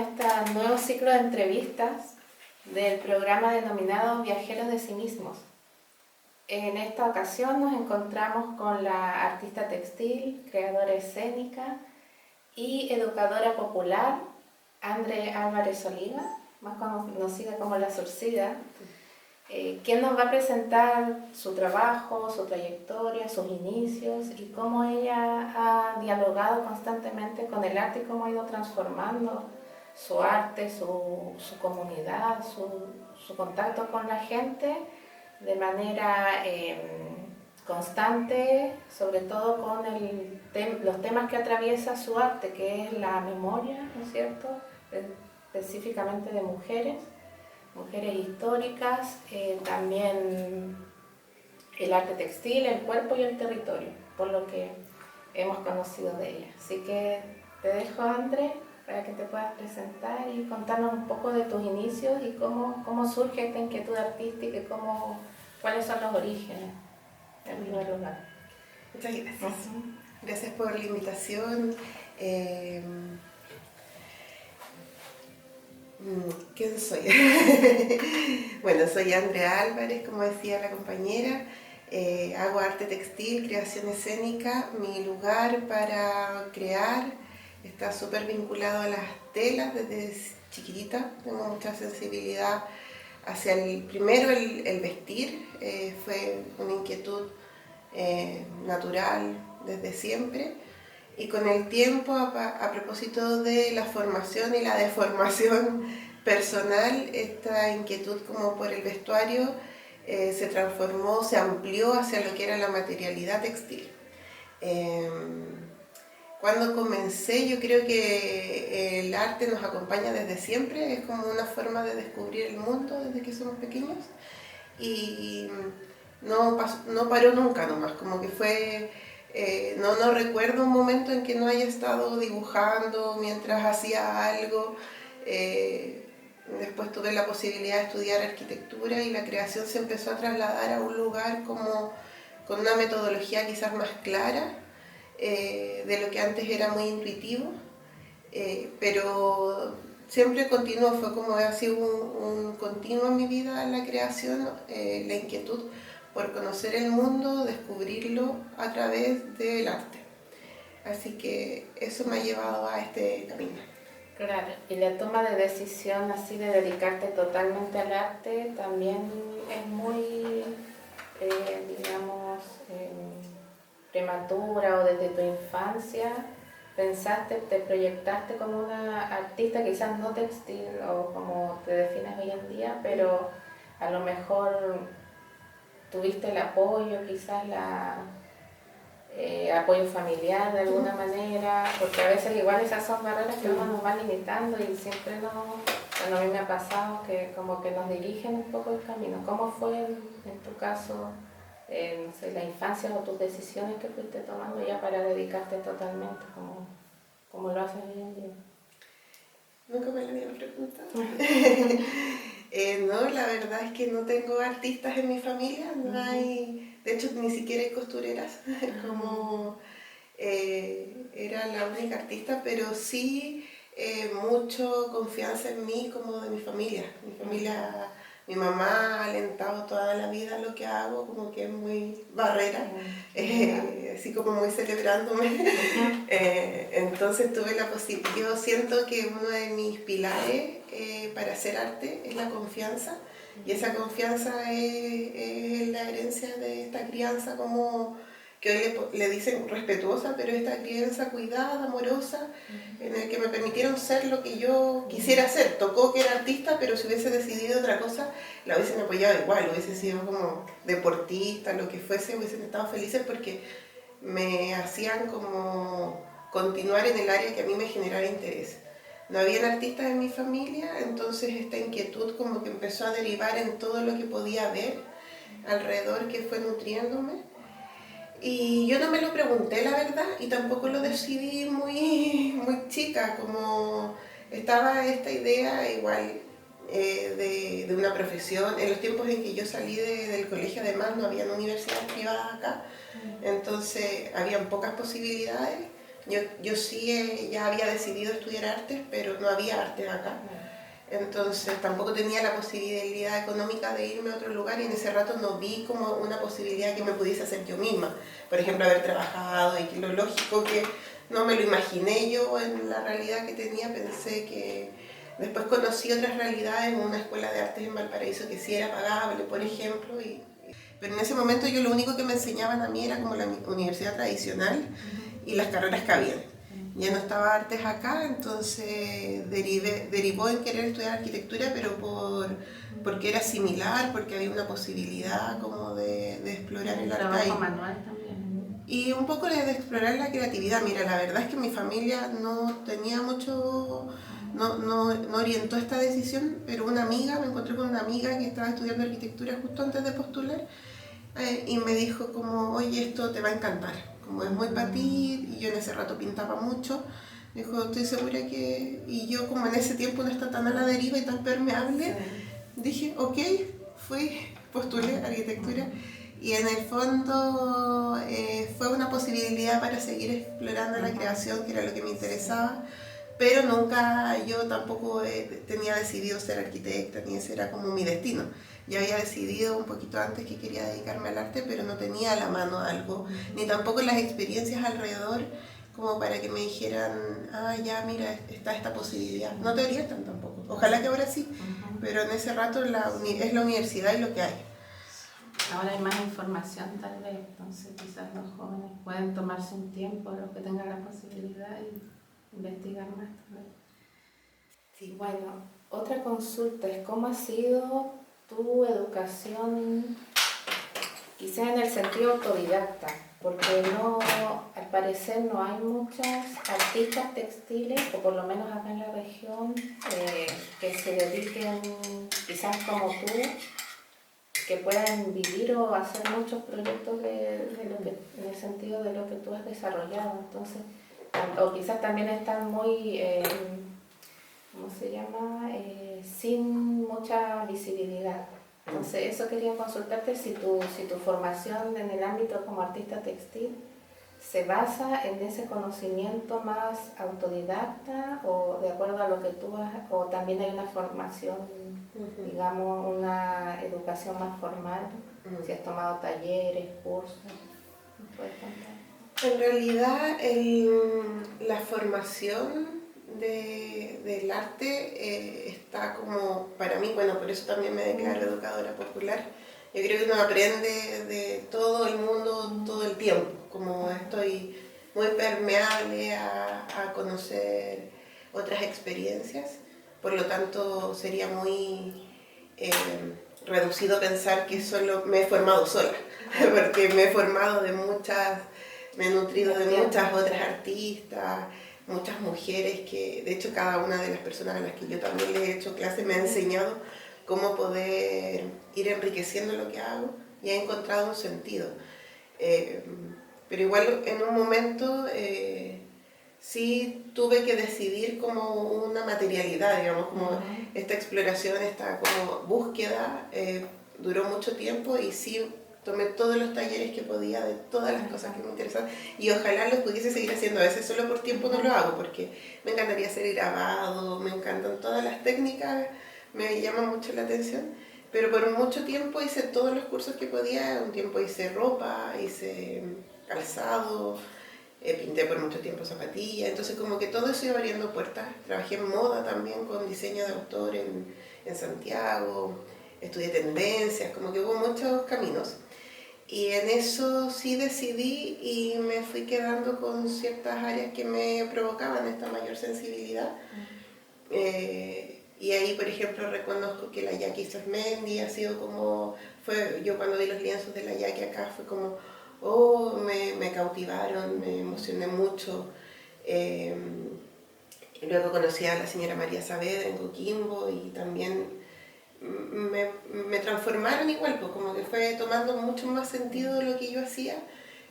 este nuevo ciclo de entrevistas del programa denominado Viajeros de sí mismos. En esta ocasión nos encontramos con la artista textil, creadora escénica y educadora popular, Andre Álvarez Oliva, más conocida como La Zurcida, quien nos va a presentar su trabajo, su trayectoria, sus inicios y cómo ella ha dialogado constantemente con el arte y cómo ha ido transformando su arte, su comunidad, su contacto con la gente de manera constante, sobre todo con los temas que atraviesa su arte, que es la memoria, ¿no es cierto?, específicamente de mujeres históricas, también el arte textil, el cuerpo y el territorio, por lo que hemos conocido de ella. Así que te dejo, André, para que te puedas presentar y contarnos un poco de tus inicios y cómo surge esta inquietud artística y cuáles son los orígenes, en primer lugar. Muchas gracias. Gracias por la invitación. ¿Quién soy? Bueno, soy Andrea Álvarez, como decía la compañera. Hago arte textil, creación escénica. Mi lugar para crear está súper vinculado a las telas desde chiquitita. Tengo mucha sensibilidad hacia el vestir. Fue una inquietud natural desde siempre. Y con el tiempo, a propósito de la formación y la deformación personal, esta inquietud como por el vestuario se transformó, se amplió hacia lo que era la materialidad textil. Cuando comencé, yo creo que el arte nos acompaña desde siempre, es como una forma de descubrir el mundo desde que somos pequeños y no paró nunca nomás, como que fue... no recuerdo un momento en que no haya estado dibujando mientras hacía algo. Después tuve la posibilidad de estudiar arquitectura y la creación se empezó a trasladar a un lugar como con una metodología quizás más clara de lo que antes era muy intuitivo, pero siempre continuo, fue como ha sido un continuo en mi vida en la creación, la inquietud por conocer el mundo, descubrirlo a través del arte. Así que eso me ha llevado a este camino. Claro, y la toma de decisión así de dedicarte totalmente al arte también es muy, prematura o desde tu infancia. Pensaste, te proyectaste como una artista, quizás no textil o como te defines hoy en día, pero a lo mejor tuviste el apoyo, quizás apoyo familiar de alguna manera, porque a veces igual esas son barreras que uno nos va limitando y siempre bueno, a mí me ha pasado que como que nos dirigen un poco el camino. ¿Cómo fue en tu caso, no sé, la infancia o tus decisiones que fuiste tomando ya para dedicarte totalmente como lo haces hoy en día? Nunca me lo habían preguntado. No, la verdad es que no tengo artistas en mi familia, no hay, de hecho ni siquiera hay costureras, como era la única artista, pero sí mucho confianza en mí como de mi familia. Mi mamá ha alentado toda la vida lo que hago, como que es muy barrera, así como muy celebrándome. Entonces tuve la posibilidad, yo siento que uno de mis pilares para hacer arte es la confianza, y esa confianza es la herencia de esta crianza como que hoy le dicen respetuosa, pero esta crianza cuidada, amorosa, en el que me permitieron ser lo que yo quisiera ser. Tocó que era artista, pero si hubiese decidido otra cosa, la hubiesen apoyado igual, hubiese sido como deportista, lo que fuese, hubiesen estado felices porque me hacían como continuar en el área que a mí me generara interés. No habían artistas en mi familia, entonces esta inquietud como que empezó a derivar en todo lo que podía ver alrededor, que fue nutriéndome. Y yo no me lo pregunté, la verdad, y tampoco lo decidí muy chica, como estaba esta idea igual de una profesión. En los tiempos en que yo salí del colegio, además, no había universidades privadas acá, entonces habían pocas posibilidades. Yo sí ya había decidido estudiar artes, pero no había artes acá. Entonces tampoco tenía la posibilidad económica de irme a otro lugar y en ese rato no vi como una posibilidad que me pudiese hacer yo misma. Por ejemplo, haber trabajado y que lo lógico que no me lo imaginé yo en la realidad que tenía, pensé que después conocí otras realidades en una escuela de artes en Valparaíso que sí era pagable, por ejemplo, pero en ese momento yo lo único que me enseñaban a mí era como la universidad tradicional y las carreras que habían. Ya no estaba artes acá, entonces derivó en querer estudiar arquitectura, pero porque era similar, porque había una posibilidad como de explorar el arte ahí. Trabajo manual también. Y un poco de explorar la creatividad. Mira, la verdad es que mi familia no tenía mucho, no orientó esta decisión, pero me encontré con una amiga que estaba estudiando arquitectura justo antes de postular y me dijo como, oye, esto te va a encantar, como es muy para ti, y yo en ese rato pintaba mucho. Me dijo, estoy segura que... Y yo como en ese tiempo no está tan a la deriva y tan permeable, dije, ok, postulé arquitectura. Y en el fondo fue una posibilidad para seguir explorando la creación, que era lo que me interesaba, pero nunca yo tampoco tenía decidido ser arquitecta, ni ese era como mi destino. Ya había decidido un poquito antes que quería dedicarme al arte, pero no tenía a la mano algo, ni tampoco las experiencias alrededor como para que me dijeran, ya mira, está esta posibilidad. No te orientan tampoco, ojalá que ahora sí, pero en ese rato es la universidad y lo que hay. Ahora hay más información tal vez, entonces quizás los jóvenes pueden tomarse un tiempo, los que tengan la posibilidad, y investigar más tal vez. Sí, bueno, otra consulta es cómo ha sido tu educación, quizás en el sentido autodidacta, porque al parecer no hay muchas artistas textiles, o por lo menos acá en la región, que se dediquen quizás como tú, que puedan vivir o hacer muchos proyectos en el sentido de lo que tú has desarrollado. Entonces, o quizás también están muy, ¿cómo se llama? Sin mucha visibilidad. Entonces, eso quería consultarte, si tu formación en el ámbito como artista textil se basa en ese conocimiento más autodidacta o de acuerdo a lo que tú has, o también hay una formación, digamos, una educación más formal, si has tomado talleres, cursos. ¿Me puedes contar? En realidad, la formación del arte está como, para mí, bueno, por eso también me declaro educadora popular. Yo creo que uno aprende de todo el mundo todo el tiempo, como estoy muy permeable a conocer otras experiencias, por lo tanto sería muy reducido pensar que solo me he formado sola, porque me he formado me he nutrido de muchas otras artistas, muchas mujeres que, de hecho, cada una de las personas a las que yo también les he hecho clase me ha enseñado cómo poder ir enriqueciendo lo que hago y he encontrado un sentido. Pero igual en un momento sí tuve que decidir como una materialidad, digamos, como esta exploración, esta como búsqueda, duró mucho tiempo y sí tomé todos los talleres que podía de todas las cosas que me interesaban y ojalá los pudiese seguir haciendo. A veces solo por tiempo no lo hago porque me encantaría hacer grabado, me encantan todas las técnicas, me llama mucho la atención, pero por mucho tiempo hice todos los cursos que podía. Un tiempo hice ropa, hice calzado, pinté por mucho tiempo zapatillas, entonces como que todo eso iba abriendo puertas. Trabajé en moda también con diseño de autor en Santiago, estudié tendencias, como que hubo muchos caminos. Y en eso sí decidí y me fui quedando con ciertas áreas que me provocaban esta mayor sensibilidad. Y ahí, por ejemplo, reconozco que la Jackie Sasmendi ha sido como, yo cuando vi los lienzos de la Jackie acá fue como, me cautivaron, me emocioné mucho. Luego conocí a la señora María Saavedra en Coquimbo y también me transformaron igual, pues como que fue tomando mucho más sentido lo que yo hacía,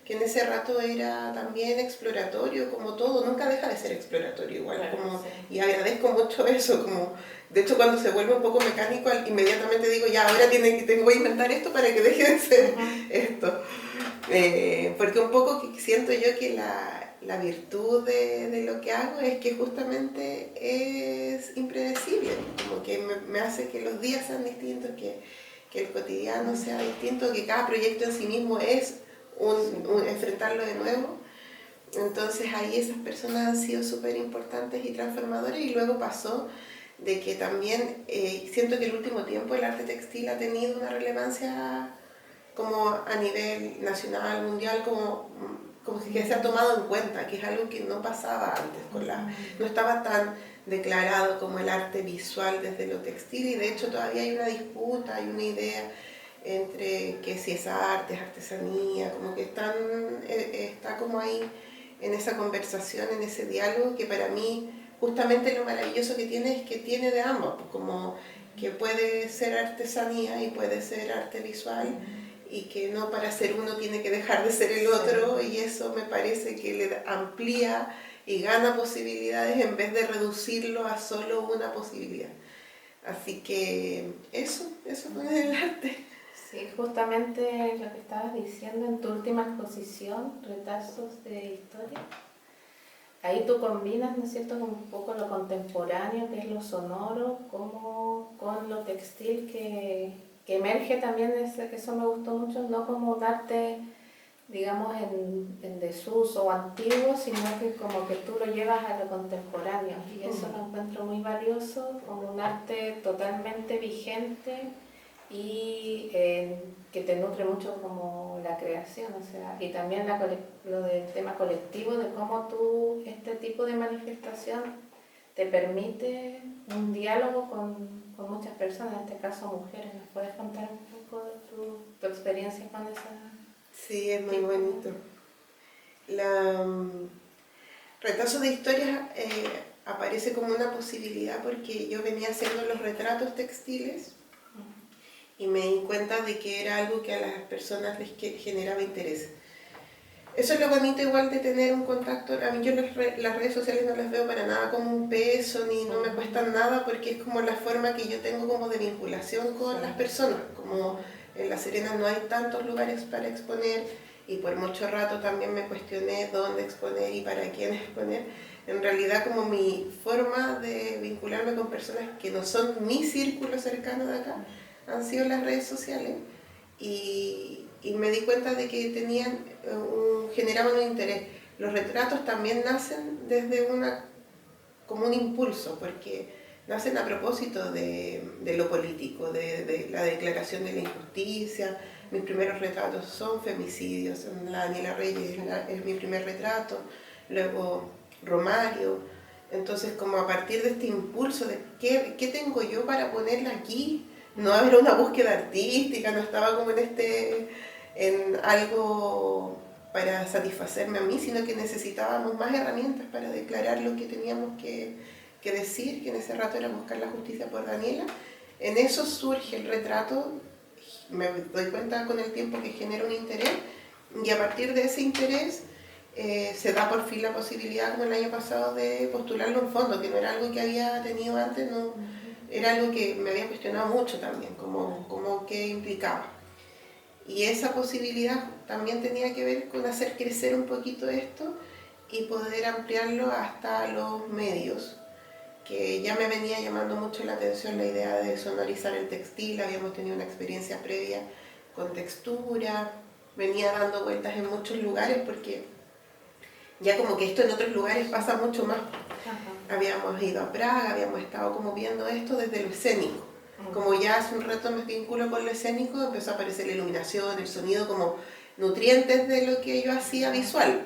que en ese rato era también exploratorio, como todo, nunca deja de ser exploratorio igual, claro, como, sí. Y agradezco mucho eso, como, de hecho cuando se vuelve un poco mecánico, inmediatamente digo, ya, ahora tengo que inventar esto para que deje de ser esto. Porque un poco siento yo que la virtud de lo que hago es que justamente es impredecible, como que me hace que los días sean distintos, que el cotidiano sea distinto, que cada proyecto en sí mismo es un enfrentarlo de nuevo. Entonces ahí esas personas han sido súper importantes y transformadoras, y luego pasó de que también siento que el último tiempo el arte textil ha tenido una relevancia como a nivel nacional, mundial, como que se ha tomado en cuenta, que es algo que no pasaba antes, no estaba tan declarado como el arte visual desde lo textil, y de hecho todavía hay una disputa, hay una idea entre que si es arte, es artesanía, como que está como ahí en esa conversación, en ese diálogo, que para mí justamente lo maravilloso que tiene es que tiene de ambos, pues como que puede ser artesanía y puede ser arte visual, y que no para ser uno tiene que dejar de ser el otro, y eso me parece que le amplía y gana posibilidades en vez de reducirlo a solo una posibilidad. Así que eso con el arte. Sí, justamente lo que estabas diciendo en tu última exposición, Retazos de Historia, ahí tú combinas, ¿no es cierto?, con un poco lo contemporáneo, que es lo sonoro, como con lo textil que emerge también, eso me gustó mucho, no como un arte, digamos, en desuso o antiguo, sino que como que tú lo llevas a lo contemporáneo, y eso lo encuentro muy valioso, como un arte totalmente vigente y que te nutre mucho como la creación, o sea, y también lo del tema colectivo, de cómo tú, este tipo de manifestación te permite un diálogo con muchas personas, en este caso mujeres. ¿Nos puedes contar un poco de tu experiencia con esa? Sí, es muy bonito. Retazo de historias aparece como una posibilidad porque yo venía haciendo los retratos textiles y me di cuenta de que era algo que a las personas les generaba interés. Eso es lo bonito igual de tener un contacto. A mí yo las redes sociales no las veo para nada como un peso, ni no me cuestan nada, porque es como la forma que yo tengo como de vinculación con las personas. Como en La Serena no hay tantos lugares para exponer, y por mucho rato también me cuestioné dónde exponer y para quién exponer. En realidad como mi forma de vincularme con personas que no son mi círculo cercano de acá han sido las redes sociales, y me di cuenta de que generaban un interés. Los retratos también nacen desde como un impulso, porque nacen a propósito de lo político, de la declaración de la injusticia. Mis primeros retratos son femicidios, la Daniela Reyes es mi primer retrato, luego Romario. Entonces, como a partir de este impulso de qué tengo yo para ponerla aquí, no era una búsqueda artística, no estaba como en algo para satisfacerme a mí, sino que necesitábamos más herramientas para declarar lo que teníamos que decir, que en ese rato era buscar la justicia por Daniela. En eso surge el retrato, me doy cuenta con el tiempo que genera un interés, y a partir de ese interés se da por fin la posibilidad, como el año pasado, de postularlo a un fondo, que no era algo que había tenido antes, no, era algo que me había cuestionado mucho también, como qué implicaba. Y esa posibilidad también tenía que ver con hacer crecer un poquito esto y poder ampliarlo hasta los medios, que ya me venía llamando mucho la atención la idea de sonorizar el textil. Habíamos tenido una experiencia previa con textura, venía dando vueltas en muchos lugares porque ya como que esto en otros lugares pasa mucho más. Habíamos ido a Praga, habíamos estado como viendo esto desde lo escénico. Como ya hace un rato me vinculo con lo escénico, empezó a aparecer la iluminación, el sonido como nutrientes de lo que yo hacía visual.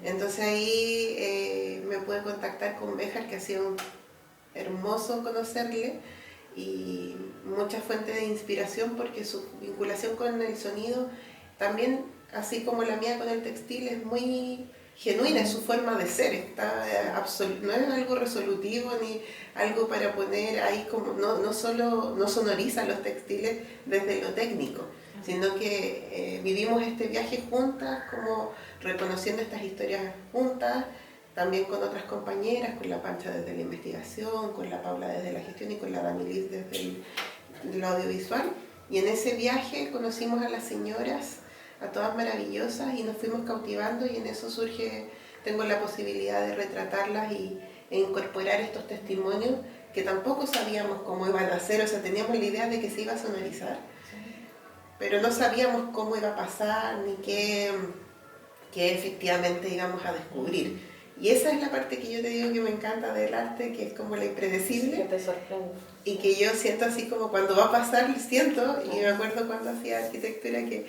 Entonces ahí me pude contactar con Béjar, que ha sido hermoso conocerle, y mucha fuente de inspiración, porque su vinculación con el sonido también, así como la mía con el textil, es muy genuina, es su forma de ser, no es algo resolutivo ni algo para poner ahí, como no sonoriza los textiles desde lo técnico, sino que vivimos este viaje juntas, como reconociendo estas historias juntas, también con otras compañeras, con la Pancha desde la investigación, con la Paula desde la gestión y con la Danilis desde el audiovisual. Y en ese viaje conocimos a las señoras, a todas maravillosas, y nos fuimos cautivando, y en eso tengo la posibilidad de retratarlas e incorporar estos testimonios que tampoco sabíamos cómo iban a ser, o sea, teníamos la idea de que se iba a sonorizar, pero no sabíamos cómo iba a pasar ni qué efectivamente íbamos a descubrir. Y esa es la parte que yo te digo que me encanta del arte, que es como la impredecible. Que te sorprende. Y que yo siento así como cuando va a pasar, lo siento, y me acuerdo cuando hacía arquitectura que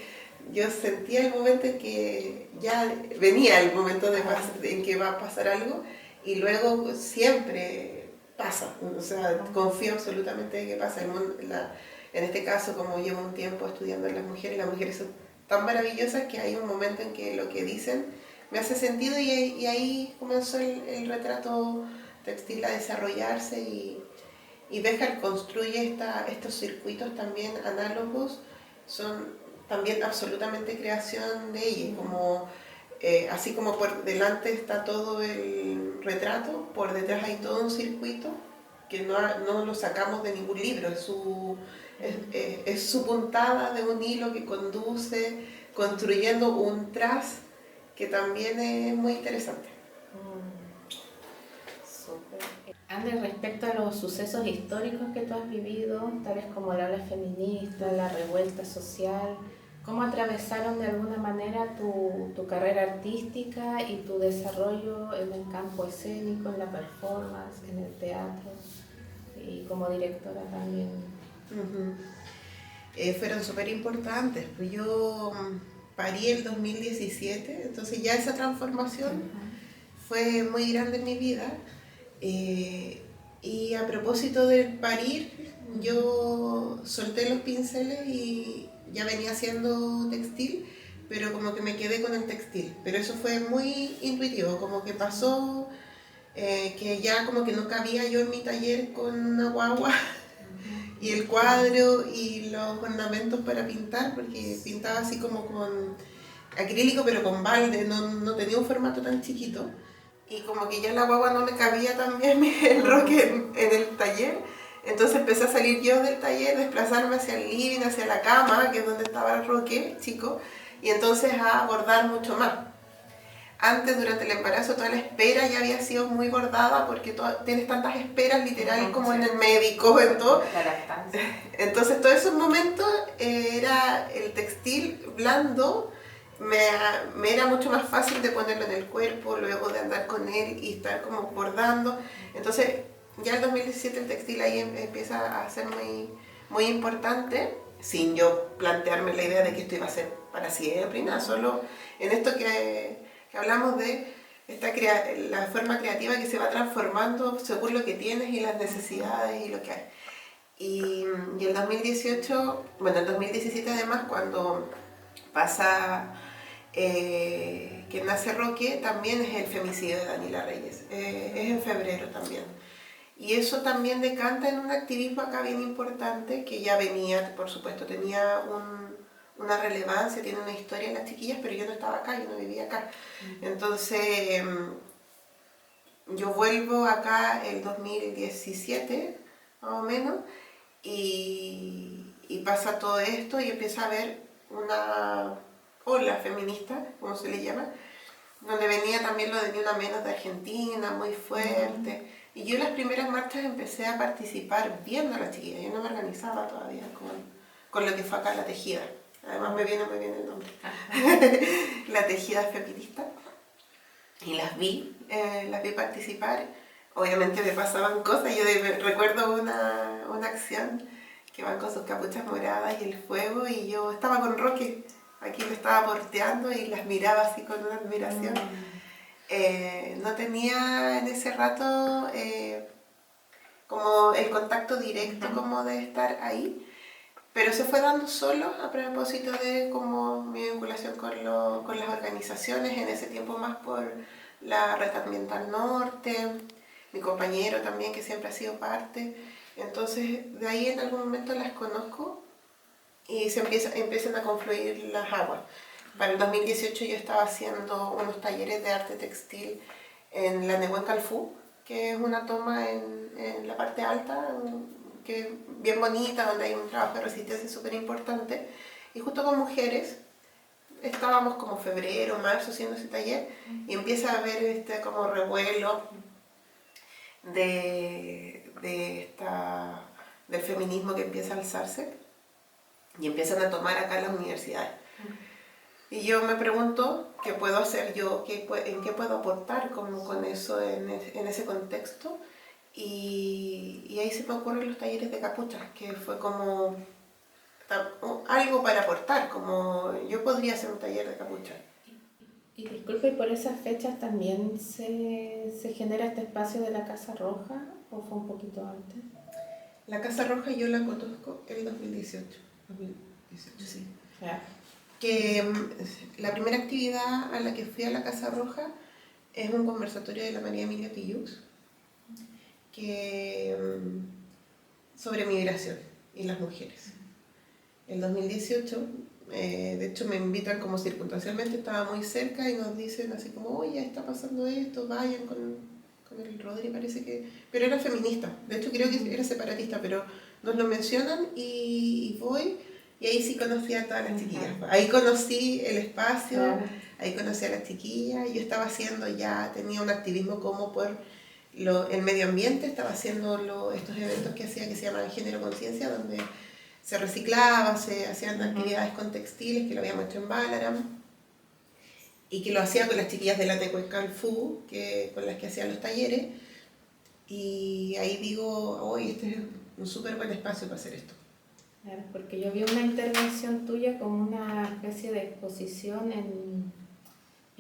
yo sentía el momento en que ya venía el momento en que va a pasar algo, y luego pues, siempre pasa, o sea, confío absolutamente en que pasa. En este caso, como llevo un tiempo estudiando a las mujeres son tan maravillosas que hay un momento en que lo que dicen me hace sentido, y ahí comenzó el retrato textil a desarrollarse, y Béjar construye estos circuitos también análogos, son también absolutamente creación de ella, como, así como por delante está todo el retrato, por detrás hay todo un circuito que no lo sacamos de ningún libro, es su puntada de un hilo que conduce construyendo un tras que también es muy interesante. Súper. Ander, respecto a los sucesos históricos que tú has vivido, tales como la ola feminista, la revuelta social, ¿cómo atravesaron de alguna manera tu carrera artística y tu desarrollo en el campo escénico, en la performance, en el teatro y como directora también? Fueron súper importantes. Pues yo parí el 2017, entonces ya esa transformación fue muy grande en mi vida. Y a propósito del parir, yo solté los pinceles y ya venía haciendo textil, pero como que me quedé con el textil. Pero eso fue muy intuitivo, como que pasó que ya como que no cabía yo en mi taller con una guagua y el cuadro y los ornamentos para pintar, porque pintaba así como con acrílico pero con balde, no tenía un formato tan chiquito. Y como que ya la guagua no me cabía también el roque en el taller, entonces empecé a salir yo del taller, desplazarme hacia el living, hacia la cama, que es donde estaba el roque chico, y entonces a bordar mucho más. Antes, durante el embarazo, toda la espera ya había sido muy bordada, porque tienes tantas esperas literal como en el médico, en todo. La lactancia. Entonces todos esos momentos era el textil blando, me era mucho más fácil de ponerlo en el cuerpo, luego de andar con él y estar como bordando. Entonces ya en 2017 el textil ahí empieza a ser muy, muy importante, sin yo plantearme la idea de que esto iba a ser para siempre y nada, solo en esto que hablamos de la forma creativa que se va transformando según lo que tienes y las necesidades y lo que hay. Y el 2018, bueno, el 2017 además, cuando pasa que nace Roque, también es el femicidio de Daniela Reyes, es en febrero también. Y eso también decanta en un activismo acá bien importante, que ya venía, por supuesto, tenía una relevancia, tiene una historia en las chiquillas, pero yo no estaba acá, yo no vivía acá. Entonces, yo vuelvo acá el 2017, más o menos, y pasa todo esto y empieza a haber una ola feminista, como se le llama, donde venía también lo de Ni Una Menos de Argentina, muy fuerte. Y yo en las primeras marchas empecé a participar viendo a las chiquillas, yo no me organizaba todavía con lo que fue acá la tejida. Además me viene muy bien el nombre. La tejida feminista. Y las vi participar. Obviamente me pasaban cosas. Yo recuerdo una acción que van con sus capuchas moradas y el fuego, y yo estaba con Roque, aquí lo estaba porteando y las miraba así con una admiración. No tenía en ese rato como el contacto directo como de estar ahí, pero se fue dando solo a propósito de como mi vinculación con las organizaciones, en ese tiempo más por la Red Ambiental Norte, mi compañero también que siempre ha sido parte. Entonces de ahí en algún momento las conozco y empiezan a confluir las aguas. Para el 2018 yo estaba haciendo unos talleres de arte textil en la Nehuen Calfú, que es una toma en la parte alta, que es bien bonita, donde hay un trabajo de resistencia súper importante, y justo con mujeres, estábamos como febrero, marzo haciendo ese taller y empieza a haber este como revuelo del feminismo que empieza a alzarse y empiezan a tomar acá las universidades. Y yo me pregunto qué puedo hacer yo, en qué puedo aportar como con eso en ese contexto. Y ahí se me ocurren los talleres de capuchas, que fue como algo para aportar, como yo podría hacer un taller de capuchas. Y disculpe, ¿y por esas fechas también se genera este espacio de la Casa Roja o fue un poquito antes? La Casa Roja yo la conozco en el 2018. 2018, sí. Claro. Que la primera actividad a la que fui a la Casa Roja es un conversatorio de la María Emilia Tillux sobre migración y las mujeres. El 2018, de hecho me invitan como circunstancialmente, estaba muy cerca y nos dicen así como, oye, está pasando esto, vayan con el Rodri, parece que... Pero era feminista, de hecho creo que era separatista, pero nos lo mencionan y voy, y ahí sí conocí a todas las chiquillas. Ahí conocí el espacio, ahí conocí a las chiquillas, yo estaba haciendo ya, tenía un activismo como por el medio ambiente, estaba haciendo estos eventos que hacía que se llamaban Género Conciencia, donde se reciclaba, se hacían actividades con textiles, que lo habíamos hecho en Balaram, y que lo hacía con las chiquillas de la Necuencal Fu, con las que hacían los talleres, y ahí digo, oye, este es un súper buen espacio para hacer esto. Claro, porque yo vi una intervención tuya como una especie de exposición en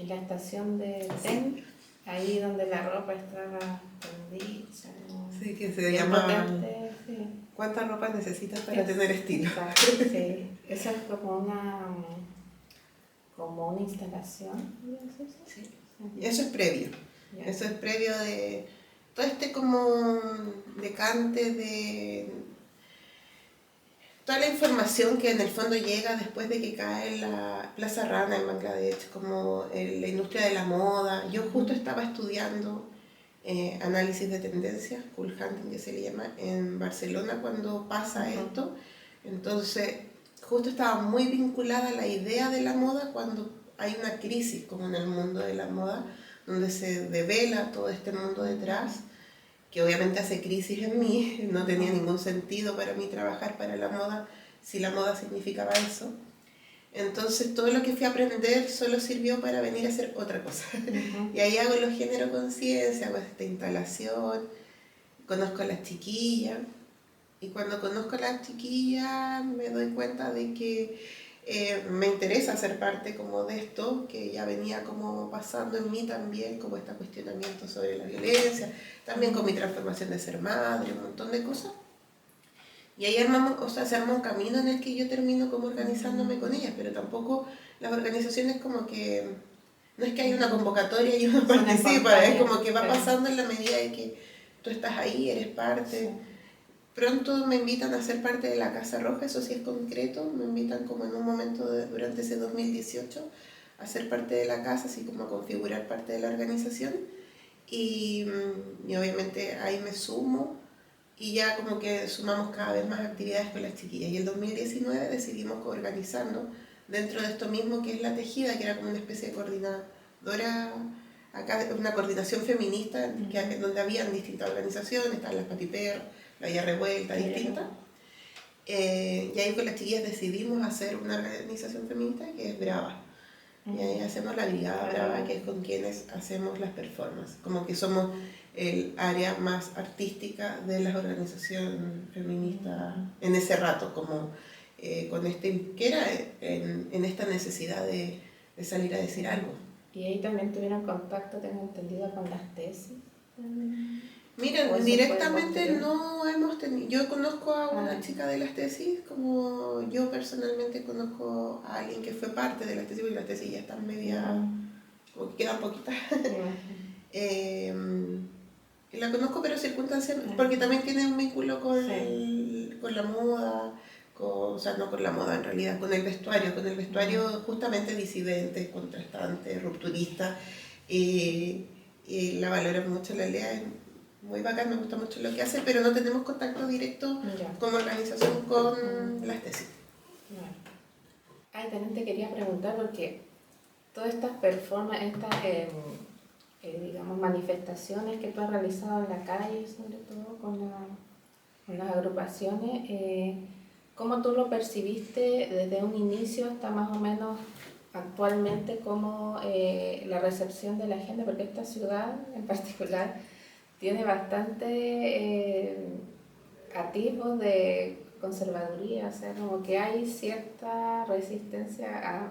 la estación de tren, ahí donde la ropa estaba tendida. Sí, que se llama... Potente, sí. ¿Cuánta ropa necesitas para tener estilo? Exacto, sí. Esa es como una instalación. Sí. Eso es previo. Yeah. Eso es previo de todo este como decante de toda la información que en el fondo llega después de que cae la Plaza Rana en Bangladesh, como la industria de la moda. Yo justo estaba estudiando análisis de tendencias, cool hunting que se le llama, en Barcelona cuando pasa esto. Entonces, justo estaba muy vinculada a la idea de la moda cuando hay una crisis como en el mundo de la moda, donde se devela todo este mundo detrás, que obviamente hace crisis en mí. No tenía ningún sentido para mí trabajar para la moda si la moda significaba eso. Entonces todo lo que fui a aprender solo sirvió para venir a hacer otra cosa. Y ahí hago los género conciencia, hago esta instalación, conozco a las chiquillas. Y cuando conozco a las chiquillas me doy cuenta de que me interesa ser parte como de esto, que ya venía como pasando en mí también, como este cuestionamiento sobre la violencia, también con mi transformación de ser madre, un montón de cosas. Y ahí se arma un camino en el que yo termino como organizándome con ellas, pero tampoco las organizaciones como que, no es que hay una convocatoria y uno participa, es como que va pasando en la medida de que tú estás ahí, eres parte. Sí. Pronto me invitan a ser parte de la Casa Roja, eso sí es concreto, me invitan como en un momento durante ese 2018 a ser parte de la casa, así como a configurar parte de la organización. Y obviamente ahí me sumo. Y ya como que sumamos cada vez más actividades con las chiquillas. Y el 2019 decidimos coorganizarnos dentro de esto mismo que es la tejida, que era como una especie de coordinadora, acá una coordinación feminista, donde habían distintas organizaciones, estaban las Patiper, la Villa Revuelta, distintas. Y ahí con las chiquillas decidimos hacer una organización feminista que es Brava. Y ahí hacemos la Brigada Brava, que es con quienes hacemos las performances. Como que somos el área más artística de las organizaciones feministas en ese rato, como con que era en esta necesidad de salir a decir algo. Y ahí también tuvieron contacto, tengo entendido, con las tesis. Mira, directamente no hemos tenido. Yo conozco a una chica de las tesis, como yo personalmente conozco a alguien que fue parte de las tesis, porque las tesis ya están media, como que quedan poquitas. La conozco, pero circunstancias, porque también tiene un vínculo con la moda, o sea, no con la moda en realidad, con el vestuario justamente disidente, contrastante, rupturista, y la valoro mucho, la Lea es muy bacán, me gusta mucho lo que hace, pero no tenemos contacto directo como organización con las tesis. Ay, también te quería preguntar porque todas estas performances, digamos, manifestaciones que tú has realizado en la calle, sobre todo con las agrupaciones, ¿cómo tú lo percibiste desde un inicio hasta más o menos actualmente, como la recepción de la gente? Porque esta ciudad en particular tiene bastante atisbos de conservaduría, o sea, como que hay cierta resistencia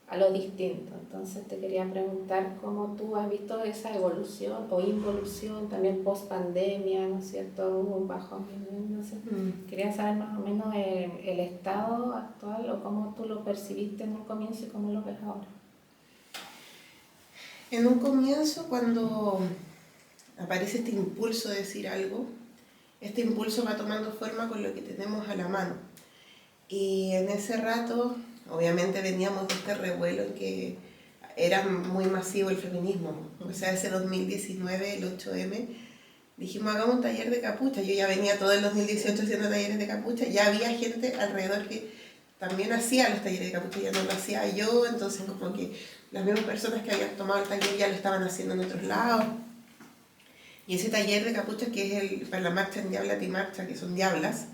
a lo distinto. Entonces te quería preguntar cómo tú has visto esa evolución o involución también post pandemia, ¿no es cierto? Hubo un bajón, no sé. Quería saber más o menos el estado actual o cómo tú lo percibiste en un comienzo y cómo lo ves ahora. En un comienzo, cuando aparece este impulso de decir algo, este impulso va tomando forma con lo que tenemos a la mano. Y en ese rato, obviamente veníamos de este revuelo en que era muy masivo el feminismo. O sea, ese 2019, el 8M, dijimos, hagamos un taller de capucha. Yo ya venía todo el 2018 haciendo talleres de capucha. Ya había gente alrededor que también hacía los talleres de capucha, ya no lo hacía yo. Entonces, como que las mismas personas que habían tomado el taller ya lo estaban haciendo en otros lados. Y ese taller de capucha, que es para la marcha en Diabla y Marcha, que son diablas,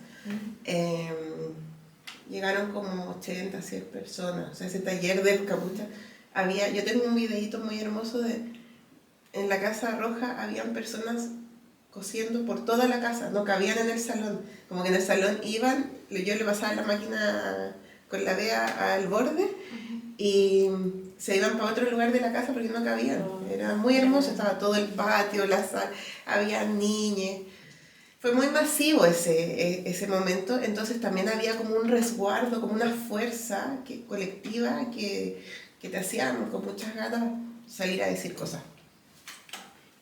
llegaron como 80, 100 personas. O sea, ese taller de capucha yo tengo un videíto muy hermoso en la Casa Roja habían personas cosiendo por toda la casa, no cabían en el salón. Como que en el salón iban, yo le pasaba la máquina con la vea al borde y se iban para otro lugar de la casa porque no cabían. Era muy hermoso, estaba todo el patio, la sala, había niñas. Fue muy masivo ese momento, entonces también había como un resguardo, como una fuerza colectiva que te hacían con muchas ganas salir a decir cosas.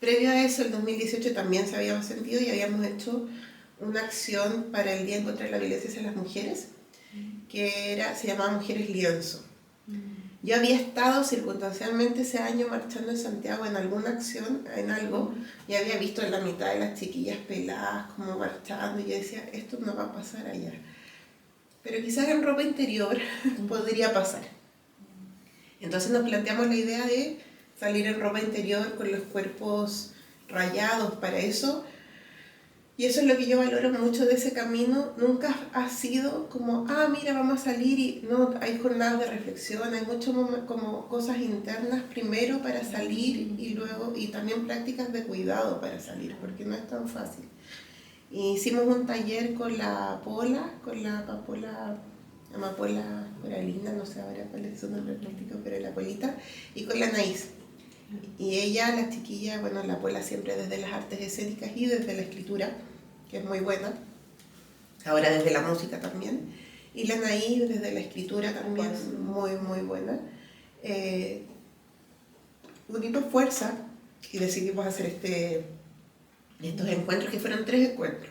Previo a eso, el 2018 también se habíamos sentido y habíamos hecho una acción para el Día en contra de la Violencia hacia las Mujeres, que se llamaba Mujeres Lienzo. Yo había estado circunstancialmente ese año marchando en Santiago en alguna acción, en algo, y había visto en la mitad de las chiquillas peladas como marchando, y yo decía, esto no va a pasar allá. Pero quizás en ropa interior podría pasar. Entonces nos planteamos la idea de salir en ropa interior con los cuerpos rayados para eso. Y eso es lo que yo valoro mucho de ese camino. Nunca ha sido como, mira, vamos a salir y no, hay jornadas de reflexión, hay mucho como cosas internas primero para salir y luego, y también prácticas de cuidado para salir, porque no es tan fácil. Hicimos un taller con la Amapola Coralina, no sé ahora cuál es su nombre artístico, pero la Polita, y con la Anaís. Y ella, la chiquilla, bueno, la Pola siempre desde las artes escénicas y desde la escritura, que es muy buena, ahora desde la música también, y la Anaís desde la escritura también, muy, muy buena. Unimos fuerza y decidimos hacer estos encuentros, que fueron 3 encuentros,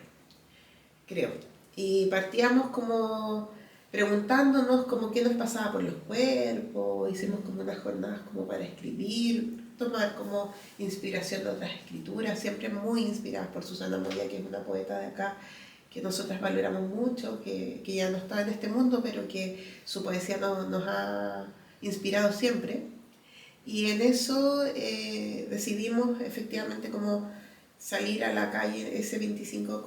creo. Y partíamos como preguntándonos como qué nos pasaba por los cuerpos, hicimos como unas jornadas como para escribir, tomar como inspiración de otras escrituras, siempre muy inspiradas por Susana Moya, que es una poeta de acá que nosotras valoramos mucho, que ya no está en este mundo, pero que su poesía nos ha inspirado siempre. Y en eso decidimos efectivamente como salir a la calle ese 25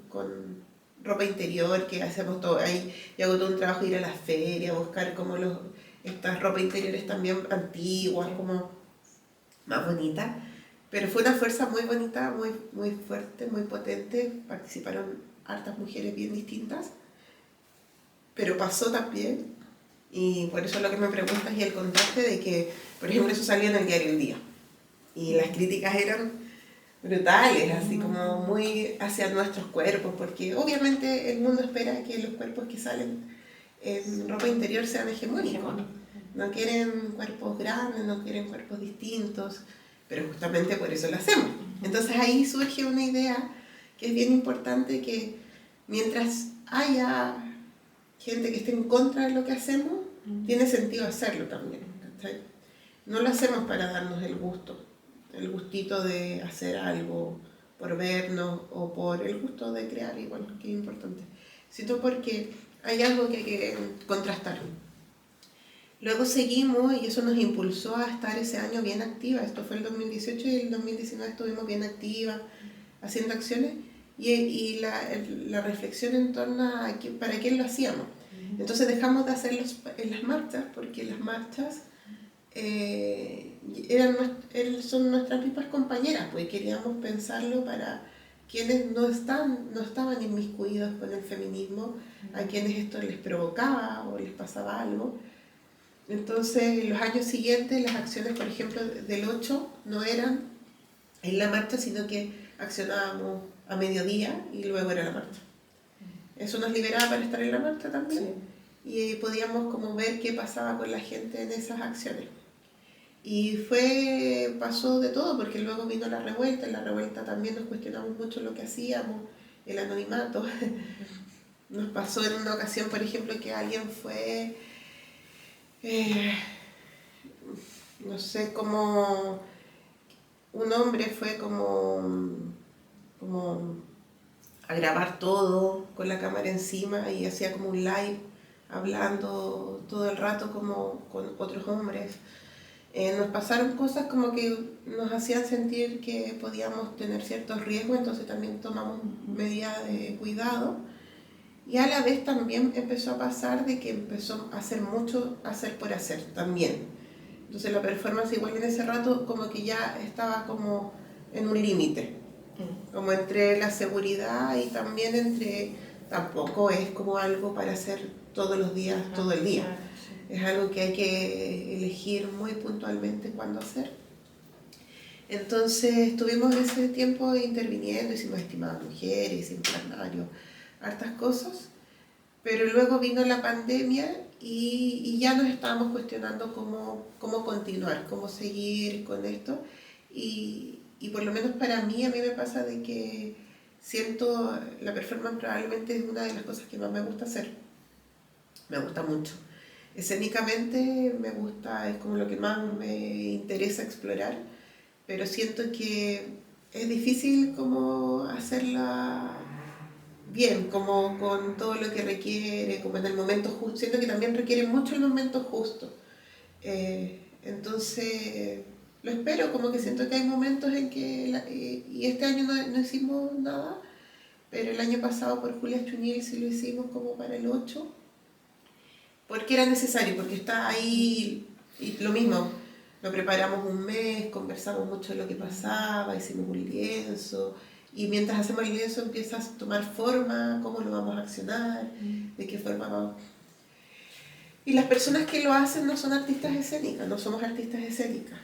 con ropa interior, que hacemos todo. Ahí yo hago todo un trabajo de ir a las ferias, buscar como estas ropas interiores también antiguas, como más bonitas. Pero fue una fuerza muy bonita, muy, muy fuerte, muy potente. Participaron hartas mujeres bien distintas. Pero pasó también, y por eso lo que me preguntas y el contraste de que, por ejemplo, eso salió en el diario El Día. Y las críticas eran brutales, así como muy hacia nuestros cuerpos, porque obviamente el mundo espera que los cuerpos que salen en ropa interior sean hegemónicos. No quieren cuerpos grandes, no quieren cuerpos distintos, pero justamente por eso lo hacemos. Entonces ahí surge una idea que es bien importante, que mientras haya gente que esté en contra de lo que hacemos, tiene sentido hacerlo también, ¿cachai? No lo hacemos para darnos el gustito de hacer algo por vernos o por el gusto de crear, igual, que es importante, sino porque hay algo que hay que contrastar. Luego seguimos y eso nos impulsó a estar ese año bien activa. Esto fue el 2018 y el 2019 estuvimos bien activas, haciendo acciones y la reflexión en torno a para qué lo hacíamos. Entonces dejamos de hacerlos en las marchas porque las marchas son nuestras mismas compañeras, pues queríamos pensarlo para quienes no estaban inmiscuidos con el feminismo, a quienes esto les provocaba o les pasaba algo. Entonces, en los años siguientes, las acciones, por ejemplo, del 8 no eran en la marcha, sino que accionábamos a mediodía y luego era la marcha. Eso nos liberaba para estar en la marcha también, sí. Y podíamos como ver qué pasaba con la gente en esas acciones. Y pasó de todo, porque luego vino la revuelta. En la revuelta también nos cuestionamos mucho lo que hacíamos, el anonimato. Nos pasó en una ocasión, por ejemplo, que alguien fue... no sé, como un hombre fue como a grabar todo con la cámara encima y hacía como un live hablando todo el rato como con otros hombres. Nos pasaron cosas como que nos hacían sentir que podíamos tener ciertos riesgos, entonces también tomamos medidas de cuidado. Y a la vez también empezó a pasar de que empezó a hacer mucho hacer por hacer también. Entonces la performance igual en ese rato como que ya estaba como en un límite. Como entre la seguridad y también entre... Tampoco es como algo para hacer todos los días, todo el día. Es algo que hay que elegir muy puntualmente cuándo hacer. Entonces estuvimos ese tiempo interviniendo, hicimos estimadas mujeres, hicimos planarios, hartas cosas, pero luego vino la pandemia y ya nos estábamos cuestionando cómo continuar, cómo seguir con esto y por lo menos para mí, a mí me pasa de que siento la performance probablemente es una de las cosas que más me gusta hacer, me gusta mucho. Escénicamente me gusta, es como lo que más me interesa explorar, pero siento que es difícil como hacerla bien, como con todo lo que requiere, como en el momento justo. Siento que también requiere mucho el momento justo. Entonces, lo espero, como que siento que hay momentos en que, y este año no hicimos nada, pero el año pasado por Julia Chuñil sí lo hicimos como para el 8, porque era necesario, porque está ahí, y lo mismo, lo preparamos un mes, conversamos mucho de lo que pasaba, hicimos un lienzo, y mientras hacemos el lienzo empieza a tomar forma, cómo lo vamos a accionar, de qué forma vamos. Y las personas que lo hacen no son artistas escénicas, no somos artistas escénicas.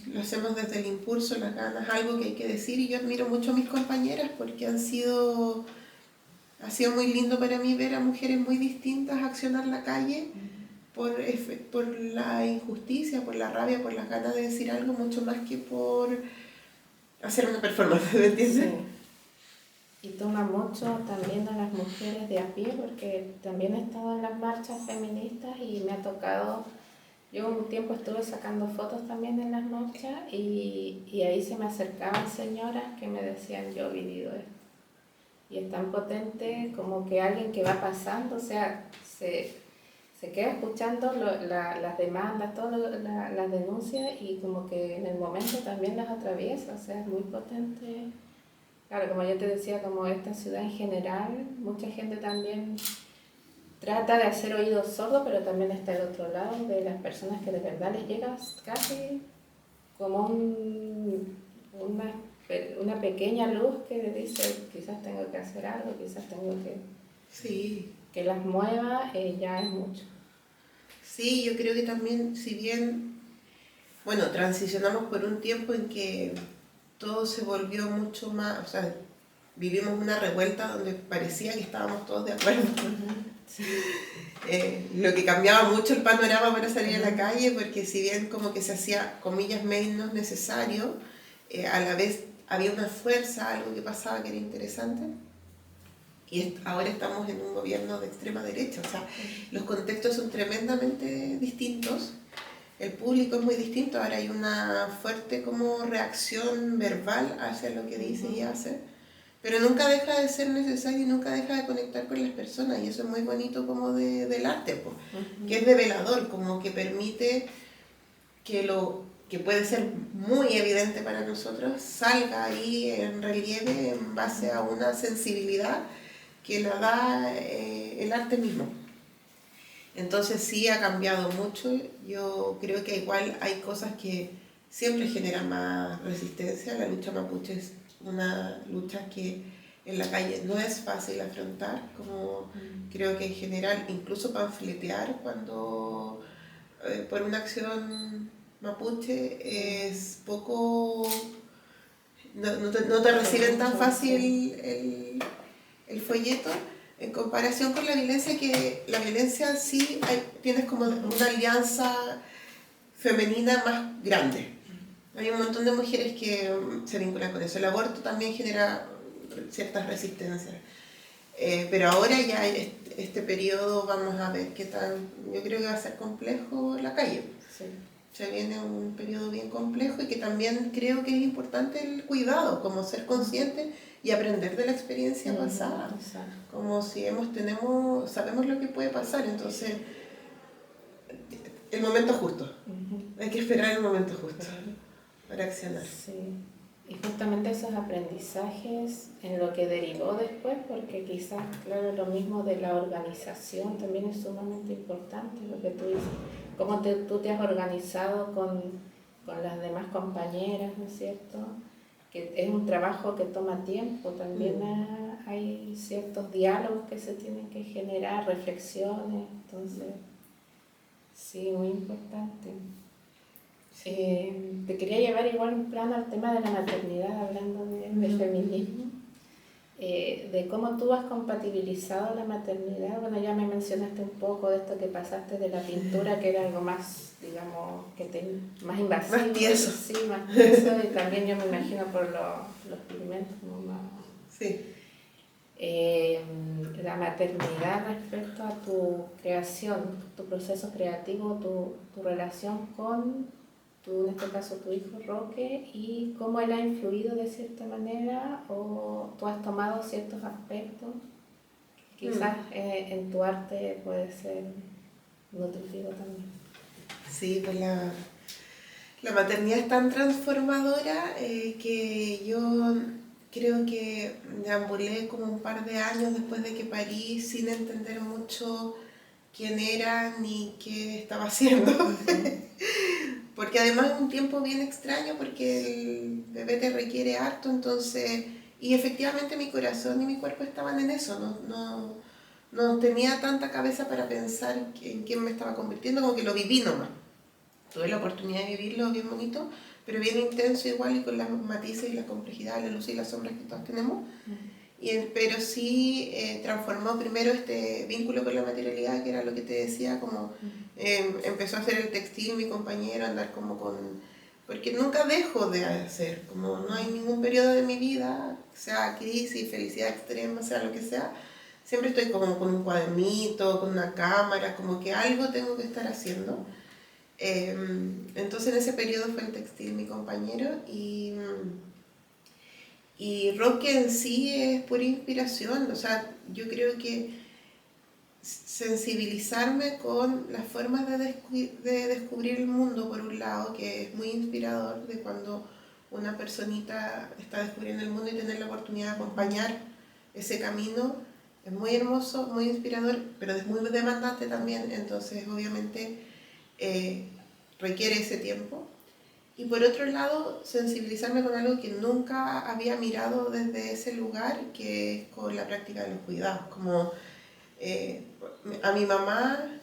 Lo hacemos desde el impulso, las ganas, algo que hay que decir, y yo admiro mucho a mis compañeras porque ha sido muy lindo para mí ver a mujeres muy distintas accionar la calle por la injusticia, por la rabia, por las ganas de decir algo, mucho más que por hacer una performance, ¿me entiendes? Sí. Y toma mucho también a las mujeres de a pie, porque también he estado en las marchas feministas y me ha tocado, yo un tiempo estuve sacando fotos también en las marchas y ahí se me acercaban señoras que me decían, yo he vivido esto. Y es tan potente como que alguien que va pasando, o sea, se queda escuchando las demandas, todas las denuncias y como que en el momento también las atraviesa, o sea, es muy potente. Claro, como yo te decía, como esta ciudad en general, mucha gente también trata de hacer oídos sordos, pero también está el otro lado de las personas que de verdad les llega casi como una pequeña luz que le dice, quizás tengo que hacer algo, quizás tengo que las mueva, ya es mucho. Sí, yo creo que también, si bien, bueno, transicionamos por un tiempo en que todo se volvió mucho más, o sea, vivimos una revuelta donde parecía que estábamos todos de acuerdo. Sí. Lo que cambiaba mucho el panorama para salir a la calle, porque si bien como que se hacía, comillas, menos necesario, a la vez había una fuerza, algo que pasaba que era interesante. Y ahora estamos en un gobierno de extrema derecha, o sea, los contextos son tremendamente distintos, el público es muy distinto, ahora hay una fuerte como reacción verbal hacia lo que dice y hace. pero nunca deja de ser necesario y nunca deja de conectar con las personas, y eso es muy bonito como del arte, pues, que es develador, como que permite que lo que puede ser muy evidente para nosotros salga ahí en relieve en base a una sensibilidad que la da el arte mismo. Entonces sí ha cambiado mucho. Yo creo que igual hay cosas que siempre generan más resistencia. La lucha mapuche es una lucha que en la calle no es fácil afrontar, como creo que en general, incluso panfletear cuando por una acción mapuche es poco, no te reciben tan fácil el folleto, en comparación con la violencia, que la violencia sí tienes como una alianza femenina más grande. Hay un montón de mujeres que se vinculan con eso. El aborto también genera ciertas resistencias. Pero ahora ya este periodo vamos a ver qué tal. Yo creo que va a ser complejo la calle. Sí. Se viene un periodo bien complejo, y que también creo que es importante el cuidado, como ser consciente y aprender de la experiencia pasada. Exacto. Como si sabemos lo que puede pasar, entonces el momento justo. Hay que esperar el momento justo para accionar. Sí. Y justamente esos aprendizajes en lo que derivó después, porque quizás, claro, lo mismo de la organización también es sumamente importante, lo que tú dices, cómo tú te has organizado con las demás compañeras, ¿no es cierto? Que es un trabajo que toma tiempo, también hay ciertos diálogos que se tienen que generar, reflexiones, entonces, sí, muy importante. Te quería llevar igual un plano al tema de la maternidad, hablando de feminismo, de cómo tú has compatibilizado la maternidad. Bueno, ya me mencionaste un poco de esto que pasaste de la pintura, que era algo más, digamos, más invasivo. Más tieso. Sí, más tieso, y también yo me imagino por los pigmentos como más... Sí. La maternidad respecto a tu creación, tu proceso creativo, tu relación con en este caso tu hijo Roque, y cómo él ha influido de cierta manera, o tú has tomado ciertos aspectos que quizás en tu arte puede ser nutritivo también. Sí, pues la maternidad es tan transformadora que yo creo que deambulé como un par de años después de que parí sin entender mucho quién era ni qué estaba haciendo. Porque además es un tiempo bien extraño, porque el bebé te requiere harto, entonces, y efectivamente mi corazón y mi cuerpo estaban en eso, no tenía tanta cabeza para pensar en quién me estaba convirtiendo, como que lo viví nomás. Tuve la oportunidad de vivirlo bien bonito, pero bien intenso igual, y con las matices y la complejidad, la luz y las sombras que todos tenemos. Pero sí transformó primero este vínculo con la materialidad, que era lo que te decía, como empezó a hacer el textil mi compañero, andar como con... Porque nunca dejo de hacer, como no hay ningún periodo de mi vida, sea crisis, felicidad extrema, sea lo que sea, siempre estoy como con un cuadernito, con una cámara, como que algo tengo que estar haciendo. Entonces en ese periodo fue el textil mi compañero, y Roque en sí es pura inspiración. O sea, yo creo que sensibilizarme con las formas de descubrir el mundo, por un lado, que es muy inspirador, de cuando una personita está descubriendo el mundo, y tener la oportunidad de acompañar ese camino, es muy hermoso, muy inspirador, pero es muy demandante también, entonces obviamente requiere ese tiempo. Y por otro lado, sensibilizarme con algo que nunca había mirado desde ese lugar, que es con la práctica de los cuidados. Como a mi mamá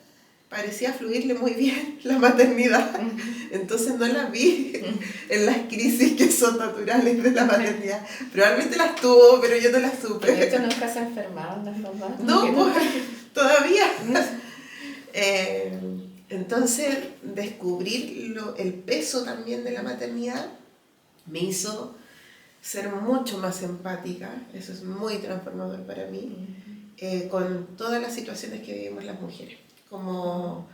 parecía fluirle muy bien la maternidad, entonces no la vi en las crisis que son naturales de la maternidad. Probablemente las tuvo, pero yo no las supe. De hecho, nunca se enfermaron las mamás. No, pues, todavía. Entonces, descubrir el peso también de la maternidad me hizo ser mucho más empática. Eso es muy transformador para mí, con todas las situaciones que vivimos las mujeres. Como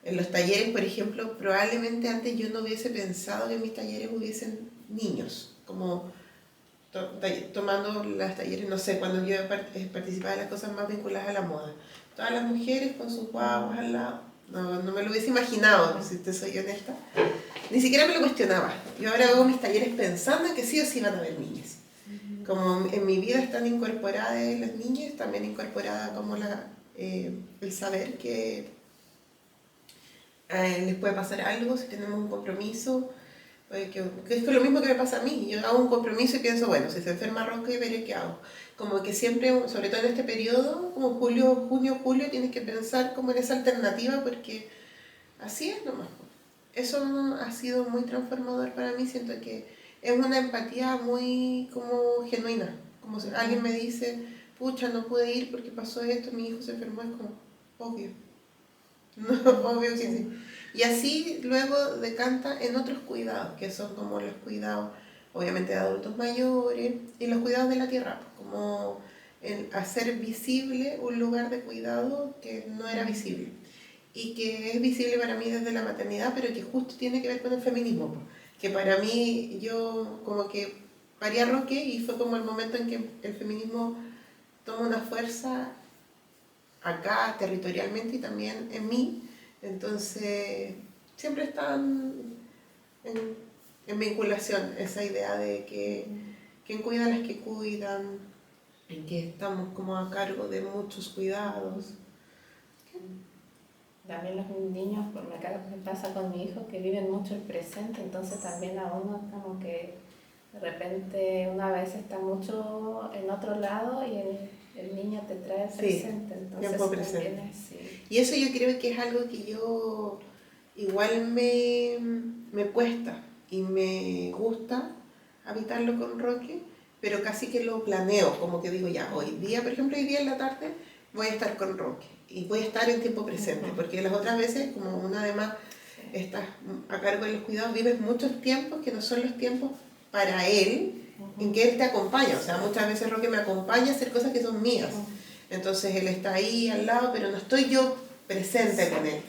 en los talleres, por ejemplo, probablemente antes yo no hubiese pensado que en mis talleres hubiesen niños. Como tomando las talleres, no sé, cuando yo participaba de las cosas más vinculadas a la moda. Todas las mujeres con sus guaguas al lado. No me lo hubiese imaginado, si te soy honesta. Ni siquiera me lo cuestionaba. Yo ahora hago mis talleres pensando en que sí o sí van a haber niñas. Como en mi vida están incorporadas las niñas, también incorporada como el saber que les puede pasar algo si tenemos un compromiso, que es lo mismo que me pasa a mí. Yo hago un compromiso y pienso, bueno, si se enferma Roque, veré qué hago. Como que siempre, sobre todo en este periodo, como junio, julio, tienes que pensar como en esa alternativa porque así es nomás. Eso ha sido muy transformador para mí, siento que es una empatía muy como genuina, como si alguien me dice, pucha, no pude ir porque pasó esto, mi hijo se enfermó, es como, obvio, no, obvio que sí. Y así luego decanta en otros cuidados, que son como los cuidados, obviamente, de adultos mayores y los cuidados de la tierra, como el hacer visible un lugar de cuidado que no era visible y que es visible para mí desde la maternidad, pero que justo tiene que ver con el feminismo, que para mí yo como que parí a Roque y fue como el momento en que el feminismo toma una fuerza acá territorialmente y también en mí, entonces siempre están en vinculación esa idea de que quien cuida a las que cuidan, en que estamos como a cargo de muchos cuidados. También los niños, por me pasa con mi hijo, que viven mucho el presente, entonces también a uno como que de repente una vez está mucho en otro lado y el niño te trae el presente, entonces tiempo presente. También es, sí. Y eso yo creo que es algo que yo igual me cuesta y me gusta habitarlo con Roque, pero casi que lo planeo, como que digo ya, hoy día, por ejemplo, hoy día en la tarde voy a estar con Roque y voy a estar en tiempo presente, porque las otras veces, como una además estás a cargo de los cuidados, vives muchos tiempos que no son los tiempos para él, en que él te acompaña, o sea, muchas veces Roque me acompaña a hacer cosas que son mías, entonces él está ahí al lado, pero no estoy yo presente con él.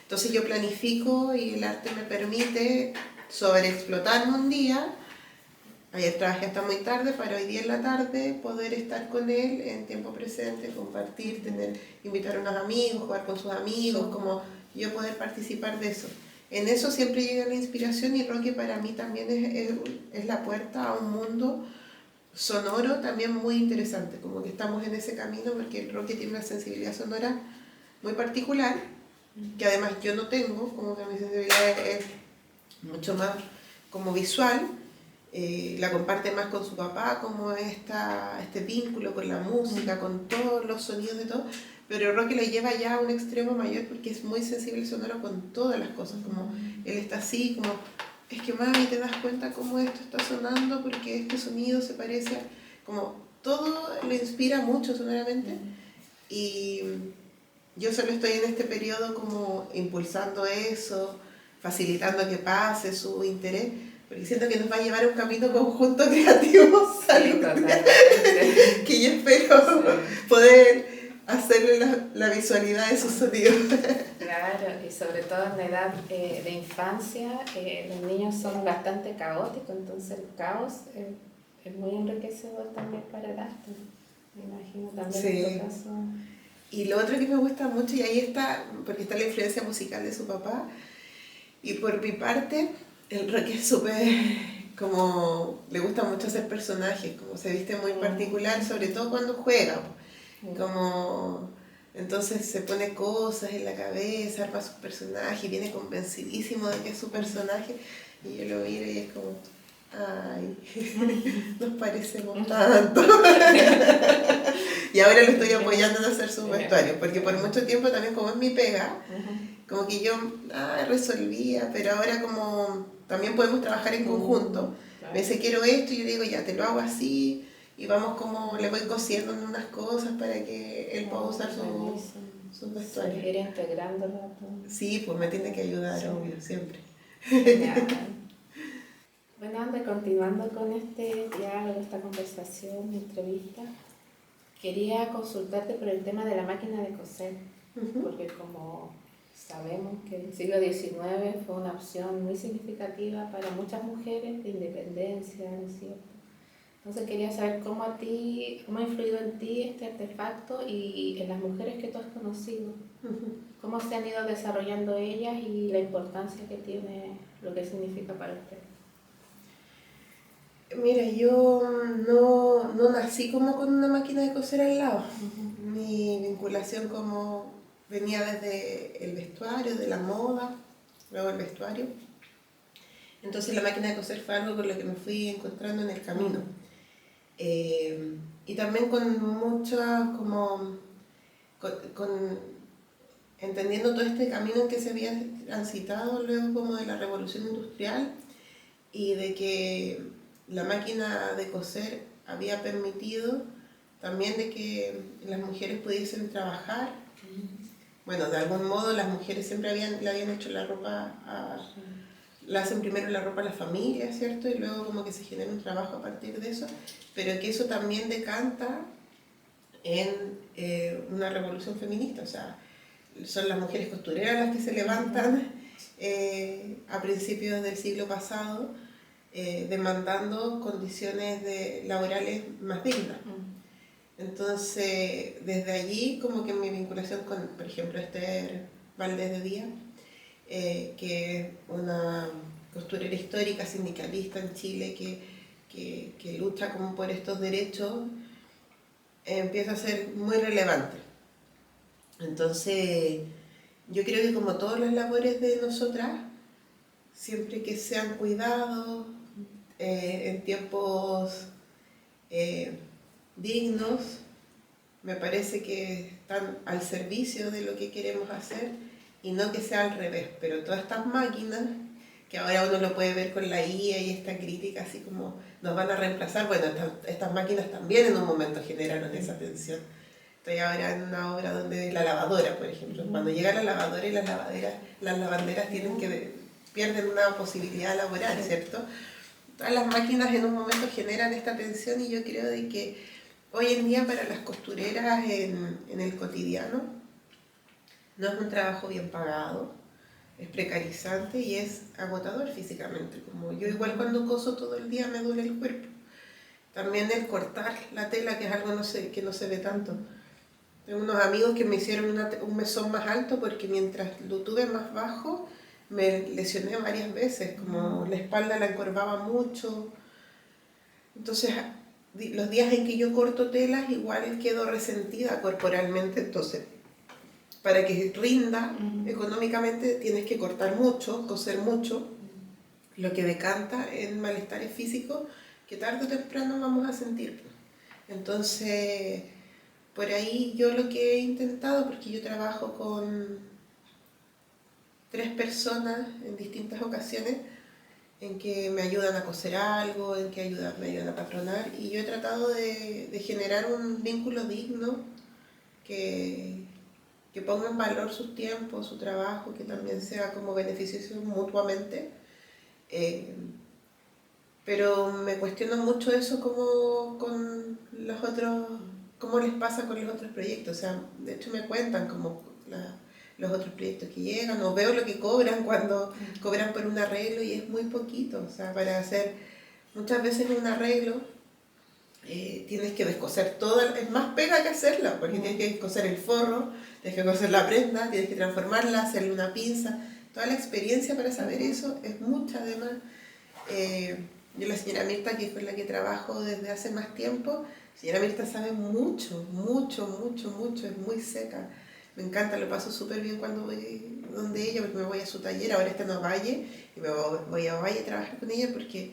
Entonces yo planifico y el arte me permite sobreexplotarme un día. Ayer trabajé hasta muy tarde para hoy día en la tarde poder estar con él en tiempo presente, compartir, invitar a unos amigos, jugar con sus amigos, como yo poder participar de eso. En eso siempre llega la inspiración y Roque para mí también es la puerta a un mundo sonoro también muy interesante, como que estamos en ese camino porque el Roque tiene una sensibilidad sonora muy particular, que además yo no tengo, como que mi sensibilidad es mucho más como visual, la comparte más con su papá, como este vínculo con la música, con todos los sonidos de todo, pero Roque le lleva ya a un extremo mayor porque es muy sensible sonoro con todas las cosas, como él está así, como, es que mami, te das cuenta cómo esto está sonando porque este sonido se parece a, como todo le inspira mucho sonoramente y yo solo estoy en este periodo como impulsando eso, facilitando que pase su interés, porque siento que nos va a llevar a un camino conjunto creativo saludable, que yo espero poder hacerle la visualidad de sus sonidos. Claro, y sobre todo en la edad de infancia, los niños son bastante caóticos, entonces el caos es muy enriquecedor también para el arte. Me imagino también en tu caso. Y lo otro que me gusta mucho, y ahí está, porque está la influencia musical de su papá, y por mi parte, el Roque es súper, como, le gusta mucho hacer personajes, como se viste muy particular, sobre todo cuando juega, como, entonces se pone cosas en la cabeza, arma sus personajes, viene convencidísimo de que es su personaje, y yo lo miro y es como, ay, nos parecemos tanto. Y ahora lo estoy apoyando en hacer sus vestuarios, porque por mucho tiempo también como es mi pega, como que yo resolvía, pero ahora como también podemos trabajar en conjunto. Me dice quiero esto y yo digo ya te lo hago así y vamos como le voy cosiendo en unas cosas para que él pueda usar sus vestuarios. Ir integrándolo. Sí, pues me tiene que ayudar, obvio, siempre. Bueno, André, continuando con este diálogo, esta conversación, entrevista, quería consultarte por el tema de la máquina de coser, porque como sabemos que el siglo XIX fue una opción muy significativa para muchas mujeres de independencia, ¿no es cierto? Entonces quería saber cómo ha influido en ti este artefacto y en las mujeres que tú has conocido. Cómo se han ido desarrollando ellas y la importancia que tiene, lo que significa para usted. Mira, yo no nací como con una máquina de coser al lado. Mi vinculación como venía desde el vestuario, de la moda, luego el vestuario. Entonces la máquina de coser fue algo con lo que me fui encontrando en el camino. Y también con mucha, como, entendiendo todo este camino en que se había transitado luego como de la revolución industrial y de que la máquina de coser había permitido también de que las mujeres pudiesen trabajar. Bueno, de algún modo las mujeres siempre le habían hecho la ropa la hacen primero la ropa a la familia, ¿cierto? Y luego como que se genera un trabajo a partir de eso, pero que eso también decanta en una revolución feminista, o sea, son las mujeres costureras las que se levantan a principios del siglo pasado demandando condiciones laborales más dignas. Entonces, desde allí como que mi vinculación con, por ejemplo, Esther Valdés de Díaz, que es una costurera histórica, sindicalista en Chile, que lucha como por estos derechos, empieza a ser muy relevante. Entonces, yo creo que como todas las labores de nosotras, siempre que sean cuidados, en tiempos dignos, me parece que están al servicio de lo que queremos hacer y no que sea al revés. Pero todas estas máquinas, que ahora uno lo puede ver con la IA y esta crítica así como nos van a reemplazar, bueno, estas máquinas también en un momento generaron esa tensión. Estoy ahora en una obra donde la lavadora, por ejemplo, cuando llega la lavadora y las lavanderas pierden una posibilidad laboral, ¿cierto? Todas las máquinas en un momento generan esta tensión y yo creo de que hoy en día para las costureras en el cotidiano no es un trabajo bien pagado, es precarizante y es agotador físicamente. Como yo igual cuando coso todo el día me duele el cuerpo. También el cortar la tela, que es algo que no se ve tanto. Tengo unos amigos que me hicieron un mesón más alto porque mientras lo tuve más bajo me lesioné varias veces, como la espalda la encorvaba mucho. Entonces, los días en que yo corto telas igual quedo resentida corporalmente, entonces para que rinda económicamente tienes que cortar mucho, coser mucho, lo que decanta en malestares físicos que tarde o temprano vamos a sentir. Entonces, por ahí yo lo que he intentado, porque yo trabajo con 3 personas en distintas ocasiones, en que me ayudan a coser algo, en que me ayudan a patronar, y yo he tratado de generar un vínculo digno que ponga en valor sus tiempos, su trabajo, que también sea como beneficioso mutuamente. Pero me cuestiono mucho eso como con los otros, cómo les pasa con los otros proyectos. O sea, de hecho me cuentan como los otros proyectos que llegan, o veo lo que cobran cuando cobran por un arreglo y es muy poquito. O sea, para hacer muchas veces un arreglo tienes que descoser toda, es más pega que hacerla, porque tienes que coser el forro, tienes que coser la prenda, tienes que transformarla, hacerle una pinza. Toda la experiencia para saber eso es mucha además. Yo la señora Mirta, que es con la que trabajo desde hace más tiempo, la señora Mirta sabe mucho, es muy seca. Me encanta, lo paso súper bien cuando voy donde ella, porque me voy a su taller, ahora está en Ovalle, y me voy a Ovalle a trabajar con ella porque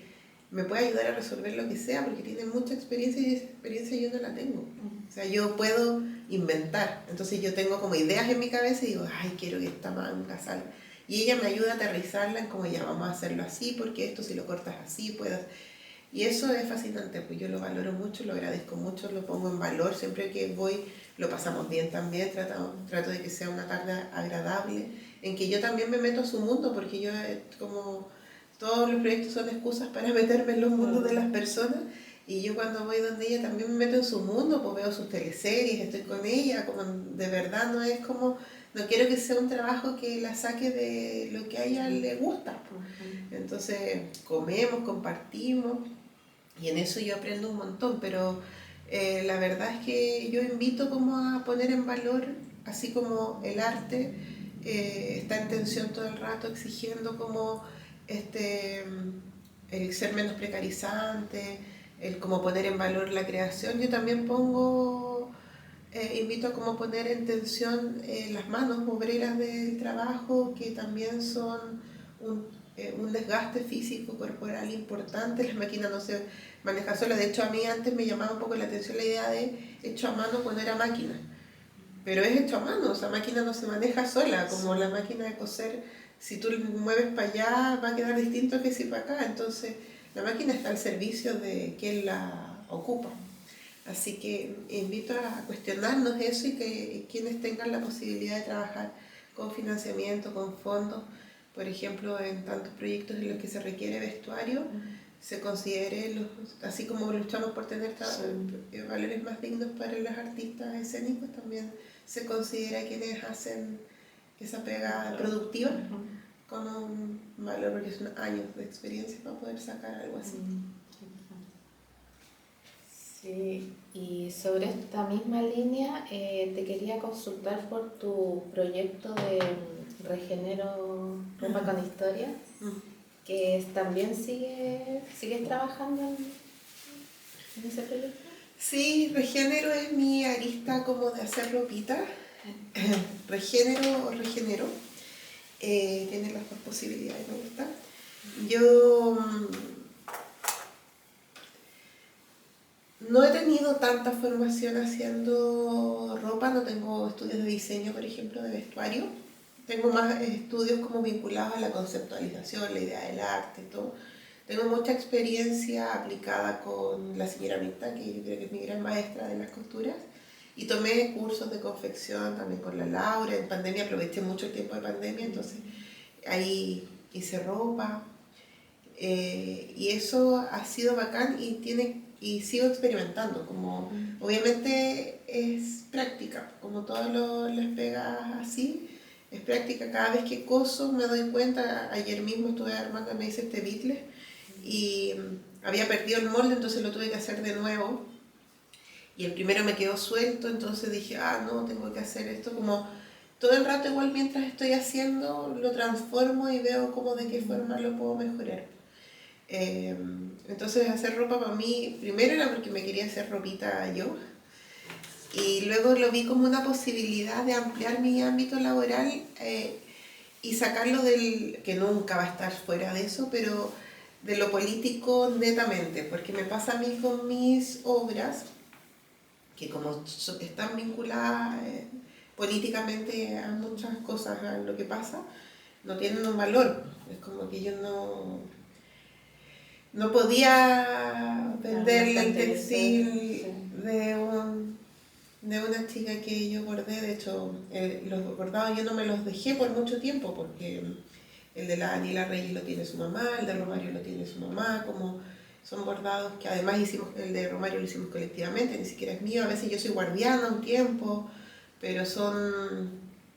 me puede ayudar a resolver lo que sea, porque tiene mucha experiencia y esa experiencia yo no la tengo. O sea, yo puedo inventar, entonces yo tengo como ideas en mi cabeza y digo, ay, quiero que esta manga salga. Y ella me ayuda a aterrizarla en como ya vamos a hacerlo así, porque esto si lo cortas así puedes. Y eso es fascinante, pues yo lo valoro mucho, lo agradezco mucho, lo pongo en valor. Siempre que voy lo pasamos bien también, trato de que sea una tarde agradable, en que yo también me meto a su mundo, porque yo como todos los proyectos son excusas para meterme en los mundos de las personas. Y yo cuando voy donde ella también me meto en su mundo, pues veo sus teleseries, estoy con ella, como de verdad no es como, no quiero que sea un trabajo que la saque de lo que a ella le gusta. Entonces comemos, compartimos y en eso yo aprendo un montón, pero la verdad es que yo invito como a poner en valor, así como el arte está en tensión todo el rato, exigiendo como este, el ser menos precarizante, el como poner en valor la creación. Yo también invito a como poner en tensión las manos obreras del trabajo, que también son un desgaste físico, corporal importante. Las máquinas no se manejan solas. De hecho, a mí antes me llamaba un poco la atención la idea de hecho a mano cuando era máquina. Pero es hecho a mano, o sea, la máquina no se maneja sola, como la máquina de coser, si tú mueves para allá va a quedar distinto que si para acá. Entonces, la máquina está al servicio de quien la ocupa. Así que invito a cuestionarnos eso y que quienes tengan la posibilidad de trabajar con financiamiento, con fondos, por ejemplo, en tantos proyectos en los que se requiere vestuario, se considere, así como luchamos por tener valores más dignos para los artistas escénicos, también se considera quienes hacen esa pega productiva con un valor, porque son años de experiencia para poder sacar algo así. Sí, y sobre esta misma línea te quería consultar por tu proyecto de Regenero Ropa con Historia, que también sigues trabajando en ese proyecto. Sí, Regénero es mi arista como de hacer ropita. Regénero o Regenero. Tiene las dos posibilidades, me gusta. Yo no he tenido tanta formación haciendo ropa, no tengo estudios de diseño, por ejemplo, de vestuario. Tengo más estudios como vinculados a la conceptualización, la idea del arte y todo. Tengo mucha experiencia aplicada con la señora Mirta, que yo creo que es mi gran maestra de las costuras. Y tomé cursos de confección también con la Laura. En pandemia aproveché mucho el tiempo de pandemia, entonces ahí hice ropa. Y eso ha sido bacán y sigo experimentando. Como, obviamente es práctica, como todas las pegas así. Es práctica, cada vez que coso me doy cuenta. Ayer mismo estuve armando, me hice este bitle y había perdido el molde, entonces lo tuve que hacer de nuevo. Y el primero me quedó suelto, entonces dije, no, tengo que hacer esto. Como todo el rato, igual mientras estoy haciendo, lo transformo y veo cómo de qué forma lo puedo mejorar. Entonces hacer ropa para mí, primero era porque me quería hacer ropita yo, y luego lo vi como una posibilidad de ampliar mi ámbito laboral y sacarlo que nunca va a estar fuera de eso, pero de lo político netamente, porque me pasa a mí con mis obras, que como están vinculadas políticamente a muchas cosas, a lo que pasa, no tienen un valor. Es como que yo no podía venderle el textil de una chica que yo bordé. De hecho, los bordados yo no me los dejé por mucho tiempo, porque el de la Daniela Reyes lo tiene su mamá, el de Romario lo tiene su mamá, como son bordados que además el de Romario lo hicimos colectivamente, ni siquiera es mío. A veces yo soy guardiana un tiempo, pero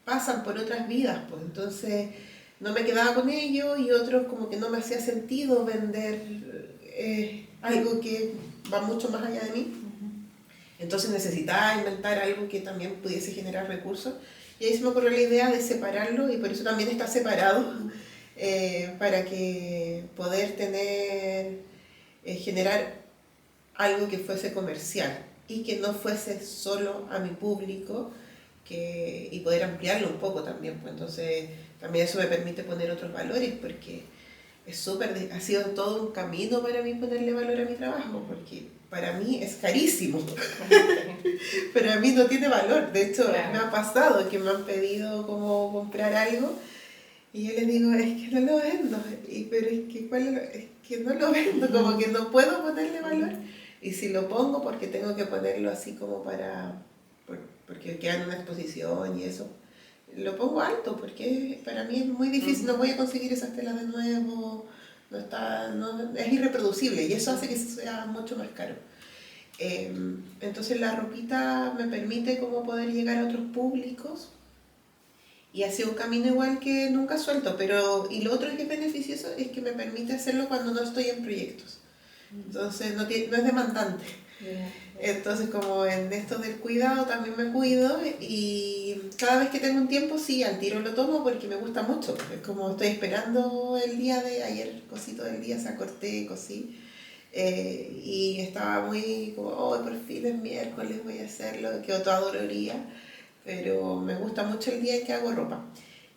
pasan por otras vidas, pues entonces no me quedaba con ellos, y otros como que no me hacía sentido vender algo que va mucho más allá de mí. Entonces necesitaba inventar algo que también pudiese generar recursos, y ahí se me ocurrió la idea de separarlo, y por eso también está separado, para que poder generar algo que fuese comercial y que no fuese solo a mi público, y poder ampliarlo un poco también. Pues entonces también eso me permite poner otros valores, porque ha sido todo un camino para mí ponerle valor a mi trabajo, porque para mí es carísimo, pero a mí no tiene valor. De hecho, me ha pasado que me han pedido como comprar algo y yo les digo, es que no lo vendo, pero es que no lo vendo, como que no puedo ponerle valor, y si lo pongo, porque tengo que ponerlo así como porque queda en una exposición y eso, lo pongo alto, porque para mí es muy difícil, no voy a conseguir esas telas de nuevo, es irreproducible, y eso hace que sea mucho más caro. Entonces la ropita me permite como poder llegar a otros públicos, y ha sido un camino igual que nunca suelto, y lo otro que es beneficioso es que me permite hacerlo cuando no estoy en proyectos. Entonces no es demandante. Yeah. Entonces como en esto del cuidado también me cuido y cada vez que tengo un tiempo sí, al tiro lo tomo porque me gusta mucho. Es como estoy esperando el día de ayer, cosí todo el día, o sea, corté, cosí. Y estaba muy como, oh, por fin es miércoles, voy a hacerlo, quedó toda dolorida, pero me gusta mucho el día en que hago ropa.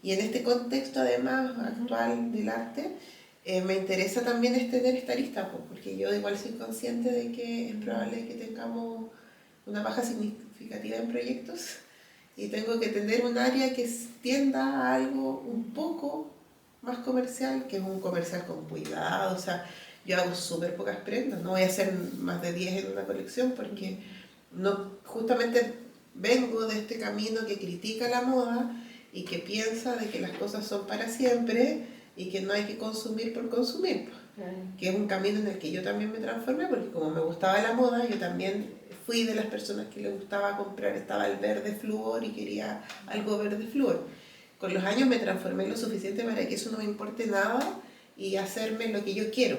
Y en este contexto además actual del arte, me interesa también tener esta lista, porque yo igual soy consciente de que es probable que tengamos una baja significativa en proyectos y tengo que tener un área que tienda a algo un poco más comercial, que es un comercial con cuidado. O sea, yo hago súper pocas prendas, no voy a hacer más de 10 en una colección porque no, justamente vengo de este camino que critica la moda y que piensa de que las cosas son para siempre y que no hay que consumir por consumir, que es un camino en el que yo también me transformé, porque como me gustaba la moda, yo también fui de las personas que le gustaba comprar, estaba el verde flúor y quería algo verde flúor. Con los años me transformé lo suficiente para que eso no me importe nada y hacerme lo que yo quiero,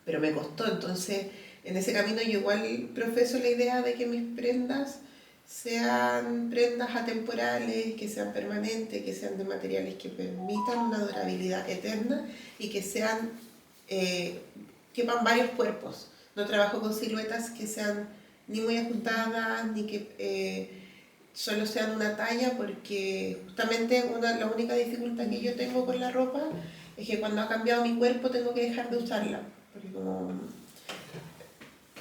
pero me costó. Entonces en ese camino yo igual profeso la idea de que mis prendas sean prendas atemporales, que sean permanentes, que sean de materiales que permitan una durabilidad eterna y que sean, quepan varios cuerpos. No trabajo con siluetas que sean ni muy ajustadas, ni que solo sean una talla, porque justamente la única dificultad que yo tengo con la ropa es que cuando ha cambiado mi cuerpo tengo que dejar de usarla, porque como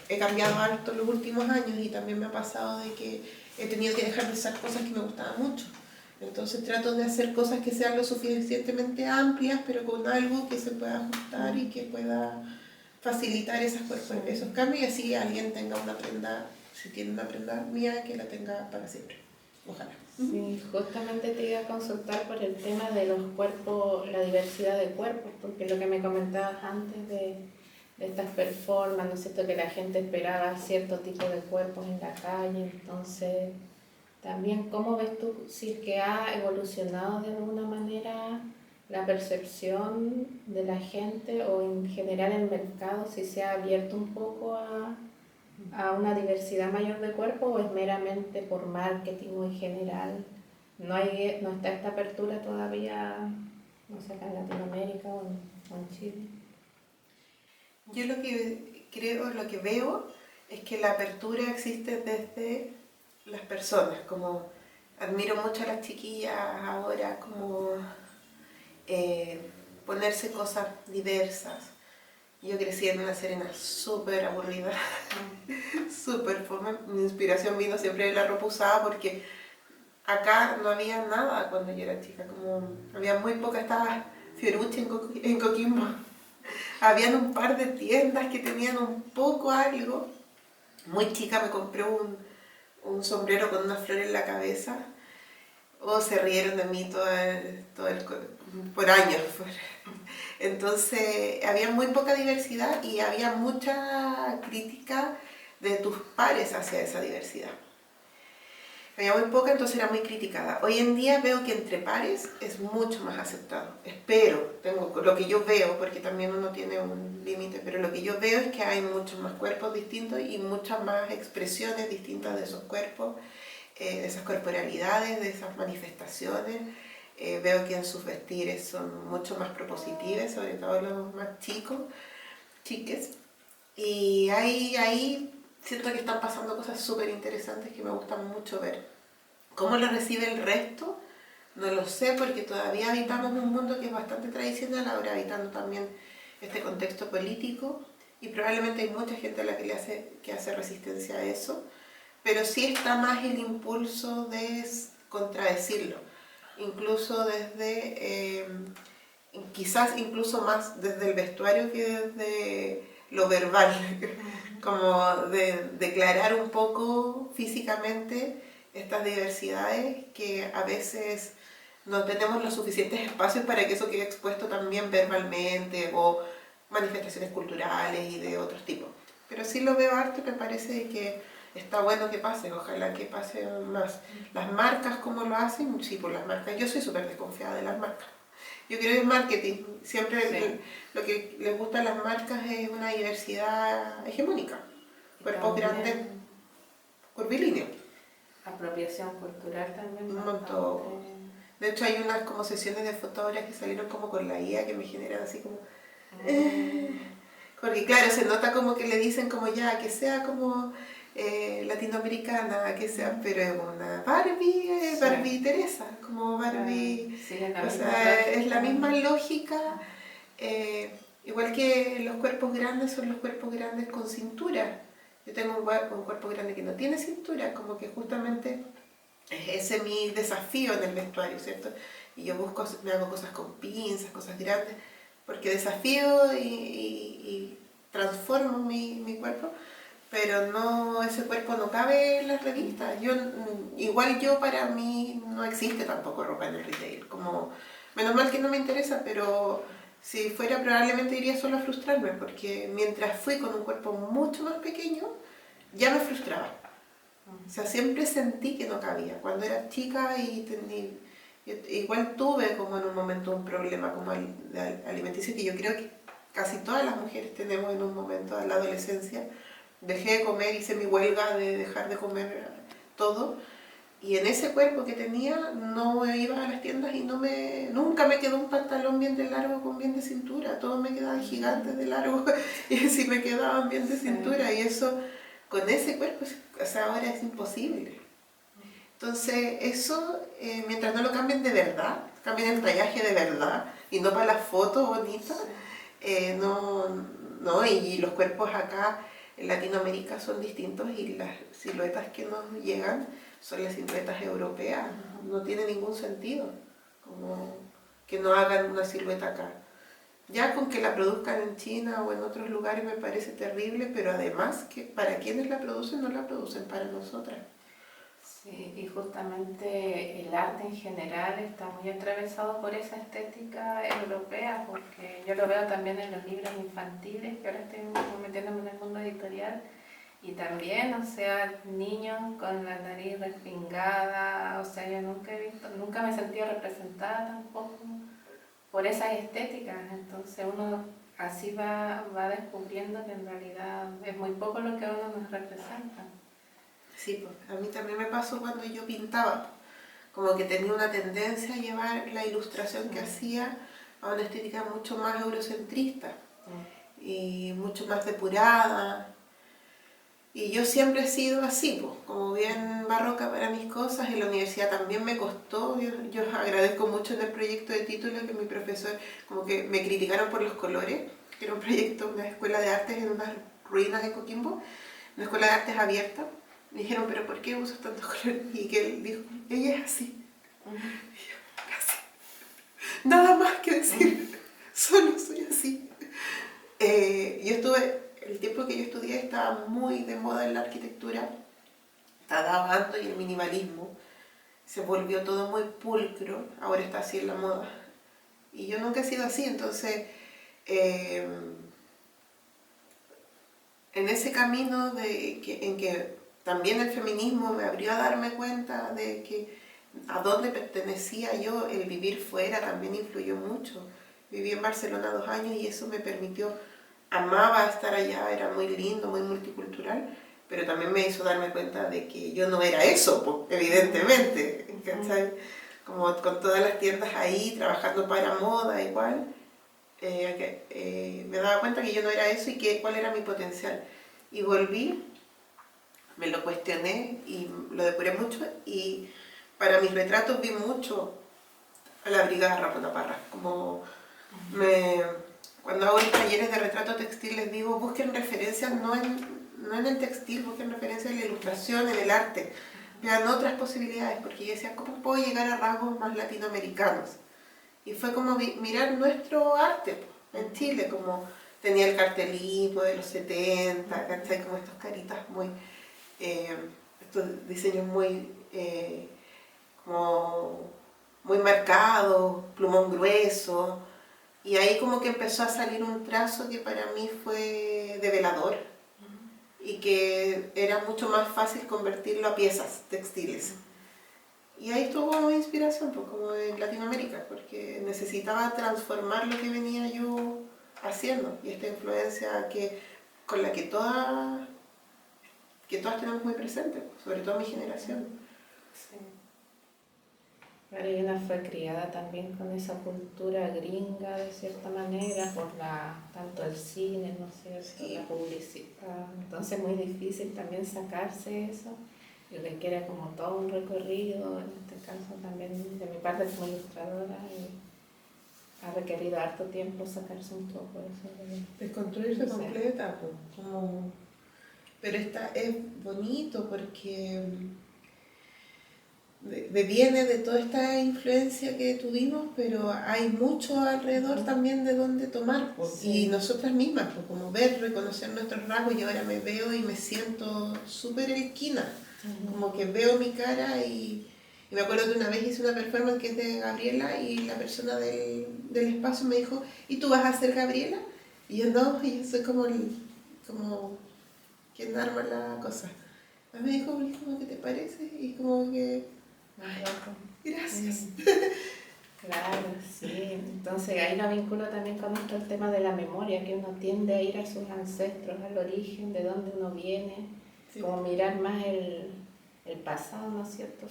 he cambiado harto en los últimos años y también me ha pasado de que he tenido que dejar de usar cosas que me gustaban mucho. Entonces trato de hacer cosas que sean lo suficientemente amplias, pero con algo que se pueda ajustar y que pueda facilitar esos cambios, y así alguien tenga una prenda, si tiene una prenda mía, que la tenga para siempre. Ojalá. Sí, justamente te iba a consultar por el tema de los cuerpos, la diversidad de cuerpos, porque lo que me comentabas antes de estas performances, ¿no es cierto?, que la gente esperaba cierto tipo de cuerpos en la calle. Entonces, también, ¿cómo ves tú si es que ha evolucionado de alguna manera la percepción de la gente o en general el mercado, si se ha abierto un poco a una diversidad mayor de cuerpos, o es meramente por marketing o en general? No está esta apertura todavía, no sé, acá en Latinoamérica o en Chile. Yo lo que creo, lo que veo, es que la apertura existe desde las personas. Como admiro mucho a las chiquillas ahora, como ponerse cosas diversas. Yo crecí en una Serena súper aburrida, súper fome. Mi inspiración vino siempre de la ropa usada, porque acá no había nada cuando yo era chica. Como había muy poca, estaba Fiorucci en Coquimbo. Habían un par de tiendas que tenían un poco algo. Muy chica me compré un sombrero con una flor en la cabeza. Se rieron de mí por años. Entonces había muy poca diversidad y había mucha crítica de tus pares hacia esa diversidad. Había muy poca, entonces era muy criticada. Hoy en día veo que entre pares es mucho más aceptado. Espero, lo que yo veo, porque también uno tiene un límite, pero lo que yo veo es que hay muchos más cuerpos distintos y muchas más expresiones distintas de esos cuerpos, de esas corporalidades, de esas manifestaciones. Veo que en sus vestires son mucho más propositivas, sobre todo los más chiques. Y ahí siento que están pasando cosas súper interesantes que me gustan mucho ver. ¿Cómo lo recibe el resto? No lo sé, porque todavía habitamos un mundo que es bastante tradicional, ahora habitando también este contexto político, y probablemente hay mucha gente a la que hace resistencia a eso, pero sí está más el impulso de contradecirlo, incluso desde, quizás incluso más desde el vestuario que desde lo verbal, como de declarar un poco físicamente estas diversidades que a veces no tenemos los suficientes espacios para que eso quede expuesto también verbalmente, o manifestaciones culturales y de otros tipos. Pero sí lo veo harto y me parece que está bueno que pase, ojalá que pase más. Las marcas, ¿cómo lo hacen? Sí, por las marcas. Yo soy súper desconfiada de las marcas. Yo creo que es marketing. Siempre Sí. lo que les gusta a las marcas es una diversidad hegemónica. Cuerpos grandes, También curvilíneos. apropiación cultural también Un bastante. montón. De hecho hay unas como sesiones de fotógrafas que salieron como con la IA que me generan así como... Porque claro, se nota como que le dicen como ya, que sea como latinoamericana, que sea, pero es una Barbie, Sí, Barbie Teresa, como Barbie, sí, es la o misma sea, es la lógica. misma lógica, igual que los cuerpos grandes son los cuerpos grandes con cintura. Yo tengo un cuerpo grande que no tiene cintura, como que justamente ese es mi desafío en el vestuario, ¿cierto? Y yo busco, me hago cosas con pinzas, cosas grandes, porque desafío y transformo mi cuerpo, pero no, ese cuerpo no cabe en las revistas. Igual yo para mí no existe tampoco ropa en el retail, como, menos mal que no me interesa, pero si fuera probablemente iría solo a frustrarme, porque mientras fui con un cuerpo mucho más pequeño, ya me frustraba. O sea, siempre sentí que no cabía. Cuando era chica igual tuve como en un momento un problema como alimenticio que yo creo que casi todas las mujeres tenemos en un momento de la adolescencia. Dejé de comer, hice mi huelga de dejar de comer todo. Y en ese cuerpo que tenía no iba a las tiendas y nunca me quedó un pantalón bien de largo con bien de cintura. Todos me quedaban gigantes de largo y sí me quedaban bien de cintura. Y eso, con ese cuerpo, o sea, ahora es imposible. Entonces, eso, mientras no lo cambien de verdad, cambien el tallaje de verdad y no para las fotos bonitas, y los cuerpos acá en Latinoamérica son distintos y las siluetas que nos llegan son las siluetas europeas. No tiene ningún sentido como que no hagan una silueta acá. Ya con que la produzcan en China o en otros lugares me parece terrible, pero además que para quienes la producen no la producen para nosotras. Sí, y justamente el arte en general está muy atravesado por esa estética europea, porque yo lo veo también en los libros infantiles, que ahora estoy metiéndome en el mundo editorial, y también, o sea, niños con la nariz respingada, o sea, yo nunca he visto, nunca me he sentido representada tampoco por esas estéticas, entonces uno así va descubriendo que en realidad es muy poco lo que a uno nos representa. Sí, pues, a mí también me pasó cuando yo pintaba, como que tenía una tendencia a llevar la ilustración que hacía a una estética mucho más eurocentrista y mucho más depurada. Y yo siempre he sido así, pues, como bien barroca para mis cosas. En la universidad también me costó. Yo agradezco mucho en el proyecto de título que mi profesor, como que me criticaron por los colores, que era un proyecto, una escuela de artes en unas ruinas de Coquimbo, una escuela de artes abierta. Me dijeron, pero ¿por qué usas tantos colores? Y que él dijo, ella es así. Y yo, así. Nada más que decir, solo soy así. El tiempo que yo estudié estaba muy de moda en la arquitectura, estaba dando y el minimalismo. Se volvió todo muy pulcro, ahora está así en la moda. Y yo nunca he sido así, entonces en ese camino en que también el feminismo me abrió a darme cuenta de que a dónde pertenecía yo, el vivir fuera también influyó mucho. Viví en Barcelona 2 años y eso me permitió, amaba estar allá, era muy lindo, muy multicultural, pero también me hizo darme cuenta de que yo no era eso, pues, evidentemente, ¿cachai? Como con todas las tiendas ahí, trabajando para moda igual, me daba cuenta que yo no era eso y cuál era mi potencial. Y volví, me lo cuestioné y lo depuré mucho y para mis retratos vi mucho a la Brigada Ramona Parra. Cuando hago los talleres de retrato textil les digo, busquen referencias no en el textil, busquen referencias en la ilustración, en el arte. Vean otras posibilidades, porque yo decía, ¿cómo puedo llegar a rasgos más latinoamericanos? Y fue como mirar nuestro arte en Chile, como tenía el cartelismo de los 70, ¿cachai? Como estas caritas muy, estos diseños muy, como muy marcados, plumón grueso, y ahí como que empezó a salir un trazo que para mí fue develador y que era mucho más fácil convertirlo a piezas textiles. Y ahí estuvo inspiración, pues como en Latinoamérica, porque necesitaba transformar lo que venía yo haciendo y esta influencia con la que todas tenemos muy presente, sobre todo mi generación. Sí. Mariana fue criada también con esa cultura gringa de cierta manera, por tanto el cine, ¿no es cierto?, Sí. la publicidad. Entonces es muy difícil también sacarse eso y requiere como todo un recorrido, en este caso también de mi parte como ilustradora, y ha requerido harto tiempo sacarse un poco eso. Desconstruirse Sí. completa, pues, como... Pero es bonito porque viene de toda esta influencia que tuvimos, pero hay mucho alrededor también de donde tomar, pues. Sí. Y nosotras mismas, pues, como ver, reconocer nuestros rasgos. Yo ahora me veo y me siento súper elquina, como que veo mi cara y me acuerdo que una vez hice una performance que es de Gabriela y la persona del espacio me dijo, ¿y tú vas a ser Gabriela? Y yo no, y yo soy como quien arma la cosa. Me dijo, ¿cómo que te parece? Y como que... Ay, gracias. Claro, sí. Entonces ahí lo vinculo también con esto el tema de la memoria, que uno tiende a ir a sus ancestros, al origen, de dónde uno viene, sí. Como mirar más el pasado, ¿no es cierto?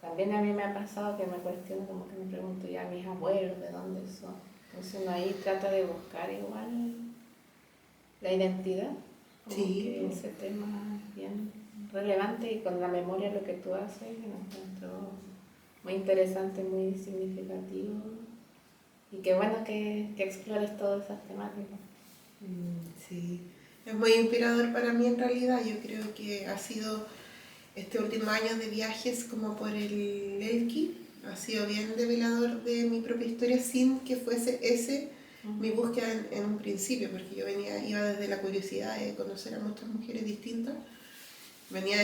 También a mí me ha pasado que me cuestiono, como que me pregunto ya mis abuelos, ¿de dónde son? Entonces uno ahí trata de buscar igual la identidad, como sí, que ese tema es bien relevante, y con la memoria lo que tú haces, que lo encuentro muy interesante, muy significativo, y qué bueno que explores todas esas temáticas. Sí, es muy inspirador para mí en realidad. Yo creo que ha sido este último año de viajes como por el Elqui, ha sido bien develador de mi propia historia sin que fuese mi búsqueda en un principio, porque yo iba desde la curiosidad de conocer a muchas mujeres distintas. Venía de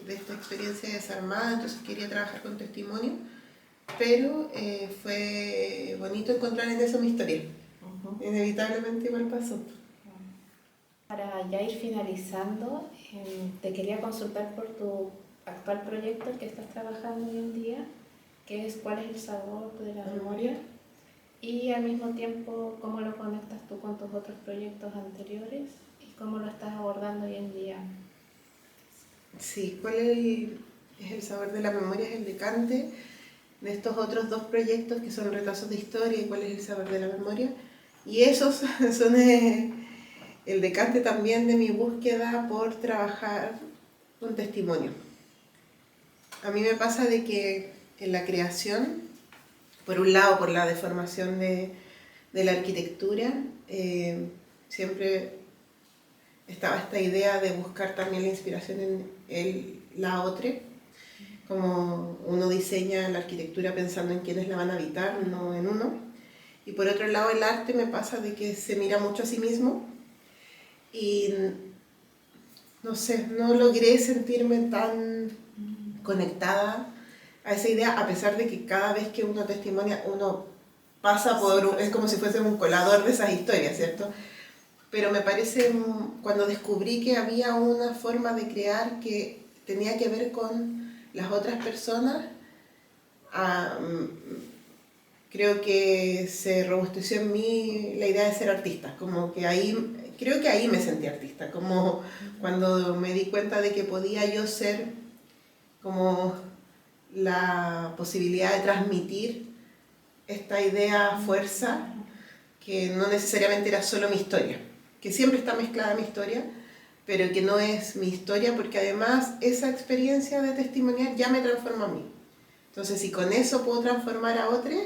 esta experiencia desarmada, entonces quería trabajar con testimonio, pero fue bonito encontrar en eso mi historia. Inevitablemente igual pasó. Para ya ir finalizando, te quería consultar por tu actual proyecto, el que estás trabajando hoy en día, que es ¿cuál es el sabor de la memoria? Y al mismo tiempo, ¿cómo lo conectas tú con tus otros proyectos anteriores? ¿Y cómo lo estás abordando hoy en día? Sí, ¿cuál es el sabor de la memoria? Es el decante de estos otros dos proyectos que son retazos de historia y cuál es el sabor de la memoria. Y esos son el decante también de mi búsqueda por trabajar con testimonio. A mí me pasa de que en la creación, por un lado por la deformación de la arquitectura, siempre estaba esta idea de buscar también la inspiración en la otra, como uno diseña la arquitectura pensando en quiénes la van a habitar, no en uno. Y por otro lado el arte me pasa de que se mira mucho a sí mismo y no sé, no logré sentirme tan conectada a esa idea, a pesar de que cada vez que uno testimonia, uno pasa por, es como si fuese un colador de esas historias, ¿cierto? Pero me parece, cuando descubrí que había una forma de crear que tenía que ver con las otras personas, creo que se robusteció en mí la idea de ser artista, como que ahí, creo que ahí me sentí artista, como cuando me di cuenta de que podía yo ser como la posibilidad de transmitir esta idea fuerza, que no necesariamente era solo mi historia, que siempre está mezclada mi historia, pero que no es mi historia, porque además esa experiencia de testimoniar ya me transforma a mí. Entonces, si con eso puedo transformar a otros,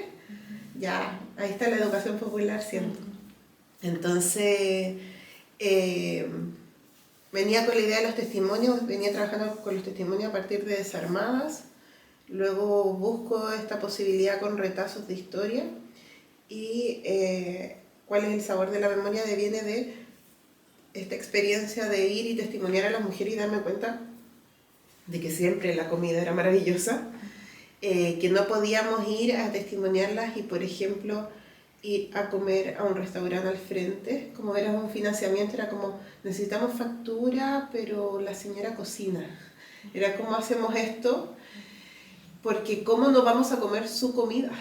ya, ahí está la educación popular, ¿cierto? Entonces, venía con la idea de los testimonios, venía trabajando con los testimonios a partir de Desarmadas, luego busco esta posibilidad con retazos de historia, y cuál es el sabor de la memoria viene de esta experiencia de ir y testimoniar a las mujeres y darme cuenta de que siempre la comida era maravillosa, que no podíamos ir a testimoniarlas y, por ejemplo, ir a comer a un restaurante al frente, como era un financiamiento, era como, necesitamos factura, pero la señora cocina. Era como hacemos esto. porque ¿cómo no vamos a comer su comida?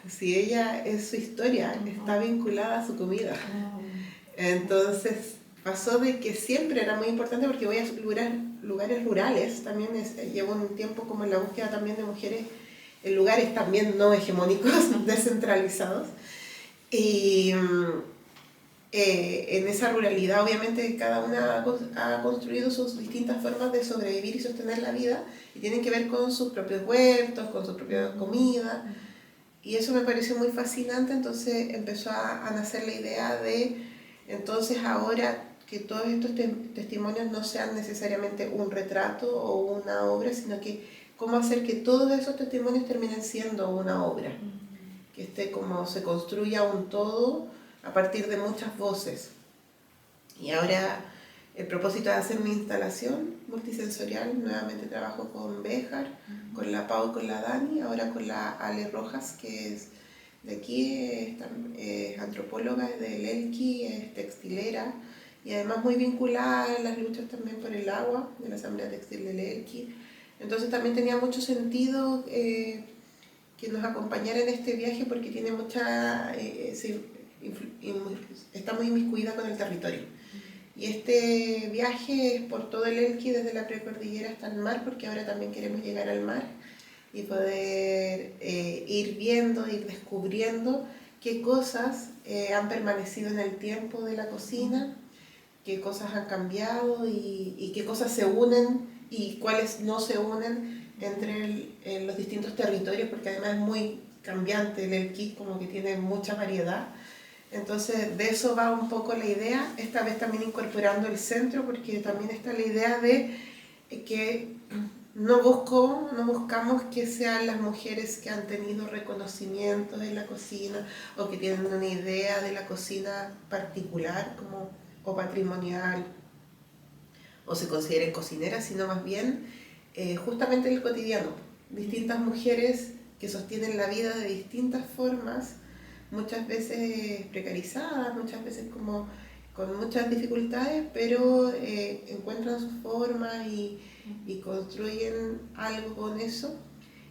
Si ella es su historia, está vinculada a su comida. Entonces pasó de que siempre era muy importante, porque voy a lugares rurales, también llevo un tiempo como en la búsqueda también de mujeres en lugares también no hegemónicos, descentralizados. Y en esa ruralidad obviamente cada una ha construido sus distintas formas de sobrevivir y sostener la vida, y tienen que ver con sus propios huertos, con su propia comida, y eso me pareció muy fascinante. Entonces empezó a nacer la idea de, entonces ahora que todos estos testimonios no sean necesariamente un retrato o una obra, sino que cómo hacer que todos esos testimonios terminen siendo una obra, que como se construya un todo a partir de muchas voces. Y ahora el propósito es hacer una instalación multisensorial. Nuevamente trabajo con Béjar, con la Pau, con la Dani, ahora con la Ale Rojas, que es de aquí, es antropóloga, es del Elqui, es textilera, y además muy vinculada a las luchas también por el agua, de la Asamblea Textil del Elqui. Entonces también tenía mucho sentido que nos acompañara en este viaje, porque tiene mucha... está muy inmiscuida con el territorio. Y este viaje es por todo el Elqui, desde la precordillera hasta el mar, porque ahora también queremos llegar al mar y poder ir viendo, ir descubriendo qué cosas han permanecido en el tiempo de la cocina, qué cosas han cambiado y qué cosas se unen y cuáles no se unen entre los distintos territorios, porque además es muy cambiante el Elqui, como que tiene mucha variedad. Entonces de eso va un poco la idea, esta vez también incorporando el centro, porque también está la idea de que no buscamos que sean las mujeres que han tenido reconocimientos en la cocina o que tienen una idea de la cocina particular o patrimonial o se consideren cocineras, sino más bien justamente el cotidiano. Distintas mujeres que sostienen la vida de distintas formas, muchas veces precarizadas, muchas veces como con muchas dificultades, pero encuentran su forma y construyen algo con eso.